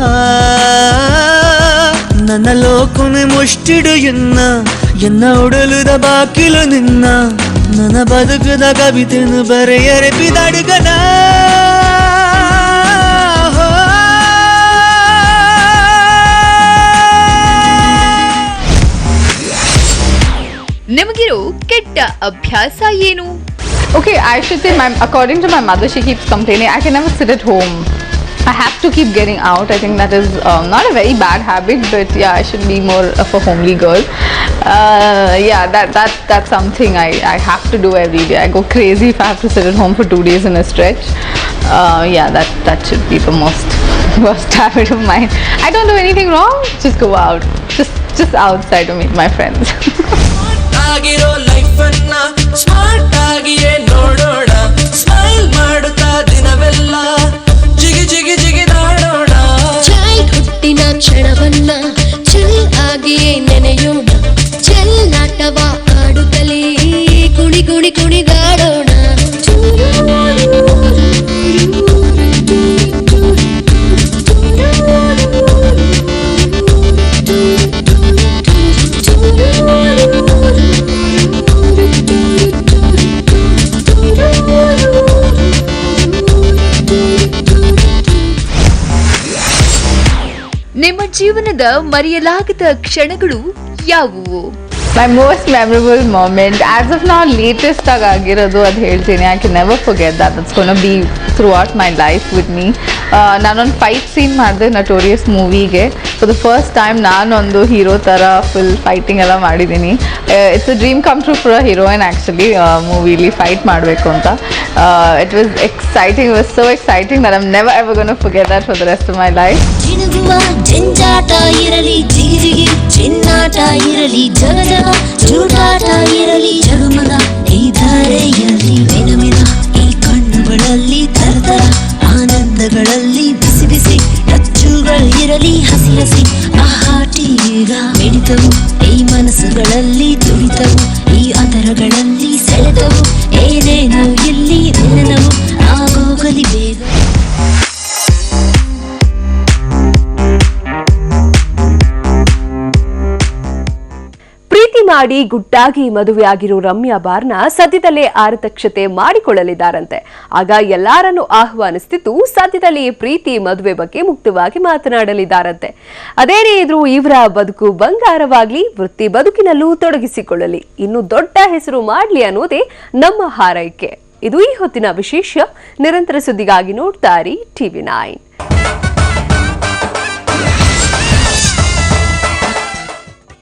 ನನ್ನ ಲೋಕನೆ ಮುಷ್ಟಿಡು ಎನ್ನ ಉಡಲುದ ಬಾಕಿಲು ನಿನ್ನ ನನ್ನ ಬದುಕದ ಕವಿತೆನು ಬರೆಯರೆ ಬಿದಾಡುಗನ ನಿಮಗಿರೋ ಕೆಟ್ಟ ಅಭ್ಯಾಸ ಏನು? Okay, I should say, according to my mother, she keeps complaining I can never sit at home I have to keep getting out. I think that is not a very bad habit, but yeah, I should be more of a homely girl. Yeah, that's something I have to do every day. I go crazy if I have to sit at home for 2 days in a stretch. Yeah, that should be the most worst habit of mine. I don't do anything wrong. Just go out, just outside to meet my friends. ಆಗಿರೋ life ಅನ್ನ smart ಆಗಿಯೇ ನೋಡೋಣ smile ಮಾಡುತ್ತಾ ದಿನವೆಲ್ಲ ಜಿಗಿ ಜಿಗಿ ಜಿಗಿದಾಡೋಣ child ಹುಟ್ಟಿನ ಕ್ಷಣವನ್ನ chill ಆಗಿಯೇ ನೆನೆಯೋಣ ಚೆಲ್ಲಾಟವ ಆಡುತ್ತಲೇ ಕುಣಿ ಕುಣಿ ಕುಣಿದಾಡೋಣ ನಿಮ್ಮ ಜೀವನದ ಮರೆಯಲಾಗದ ಕ್ಷಣಗಳು ಯಾವುವು? My most memorable moment, as of now, latest ಆಗಿರೋದು ಅದು ಹೇಳ್ತೀನಿ. I can never forget that. That's going to be throughout my life with me. ನಾನೊಂದು ಫೈಟ್ ಸೀನ್ ಮಾಡಿದೆ ನಟೋರಿಯಸ್ ಮೂವಿಗೆ. ಫಾರ್ ದ ಫಸ್ಟ್ ಟೈಮ್ ನಾನೊಂದು ಹೀರೋ ಥರ ಫುಲ್ ಫೈಟಿಂಗ್ ಎಲ್ಲ ಮಾಡಿದ್ದೀನಿ. It's a dream come true for a heroine actually ಮೂವಿಲಿ fight ಮಾಡಬೇಕು ಅಂತ. It was exciting, it was so exciting that I am never ever gonna forget that for the rest of my life. ಜಂಜಾಟ ಇರಲಿ ಜಿಗಿ ಜಿಗಿ ಚಿನ್ನಾಟ ಇರಲಿ ಜಗದ ಜೂಟಾಟ ಇರಲಿ ಜಗಮಗ ಈ ಧಾರೆಯಲ್ಲಿ ಮೆನಮೆನ ಈ ಕಣ್ಣುಗಳಲ್ಲಿ ತರತರ ಆನಂದಗಳಲ್ಲಿ ಬಿಸಿ ಬಿಸಿ ಟಚ್ಚುಗಳಿರಲಿ ಹಸಿ ಹಸಿ ಆಹಾಟೀಗ ಮಿಡಿತವು ಈ ಮನಸ್ಸುಗಳಲ್ಲಿ ತುಳಿತವು ಈ ಅದರಗಳಲ್ಲಿ ಸೆಳೆತವು ಏನೇನೋ ಇಲ್ಲಿ ನೆನವು ಆಗೋಗಲಿ ಬೇಗ. ಪ್ರೀತಿ ಮಾಡಿ ಗುಟ್ಟಾಗಿ ಮದುವೆಯಾಗಿರೋ ರಮ್ಯಾ ಬಾರ್ನ ಸದ್ಯದಲ್ಲೇ ಆರತಕ್ಷತೆ ಮಾಡಿಕೊಳ್ಳಲಿದ್ದಾರಂತೆ. ಆಗ ಎಲ್ಲಾರನ್ನು ಆಹ್ವಾನಿಸುತ್ತಿದ್ದು ಸದ್ಯದಲ್ಲಿ ಪ್ರೀತಿ ಮದುವೆ ಬಗ್ಗೆ ಮುಕ್ತವಾಗಿ ಮಾತನಾಡಲಿದ್ದಾರಂತೆ. ಅದೇನೇ ಇದ್ರೂ ಇವರ ಬದುಕು ಬಂಗಾರವಾಗ್ಲಿ, ವೃತ್ತಿ ಬದುಕಿನಲ್ಲೂ ತೊಡಗಿಸಿಕೊಳ್ಳಲಿ, ಇನ್ನು ದೊಡ್ಡ ಹೆಸರು ಮಾಡ್ಲಿ ಅನ್ನೋದೇ ನಮ್ಮ ಹಾರೈಕೆ. ಇದು ಈ ಹೊತ್ತಿನ ವಿಶೇಷ. ನಿರಂತರ ಸುದ್ದಿಗಾಗಿ ನೋಡ್ತಾ ಇರಿ TV9.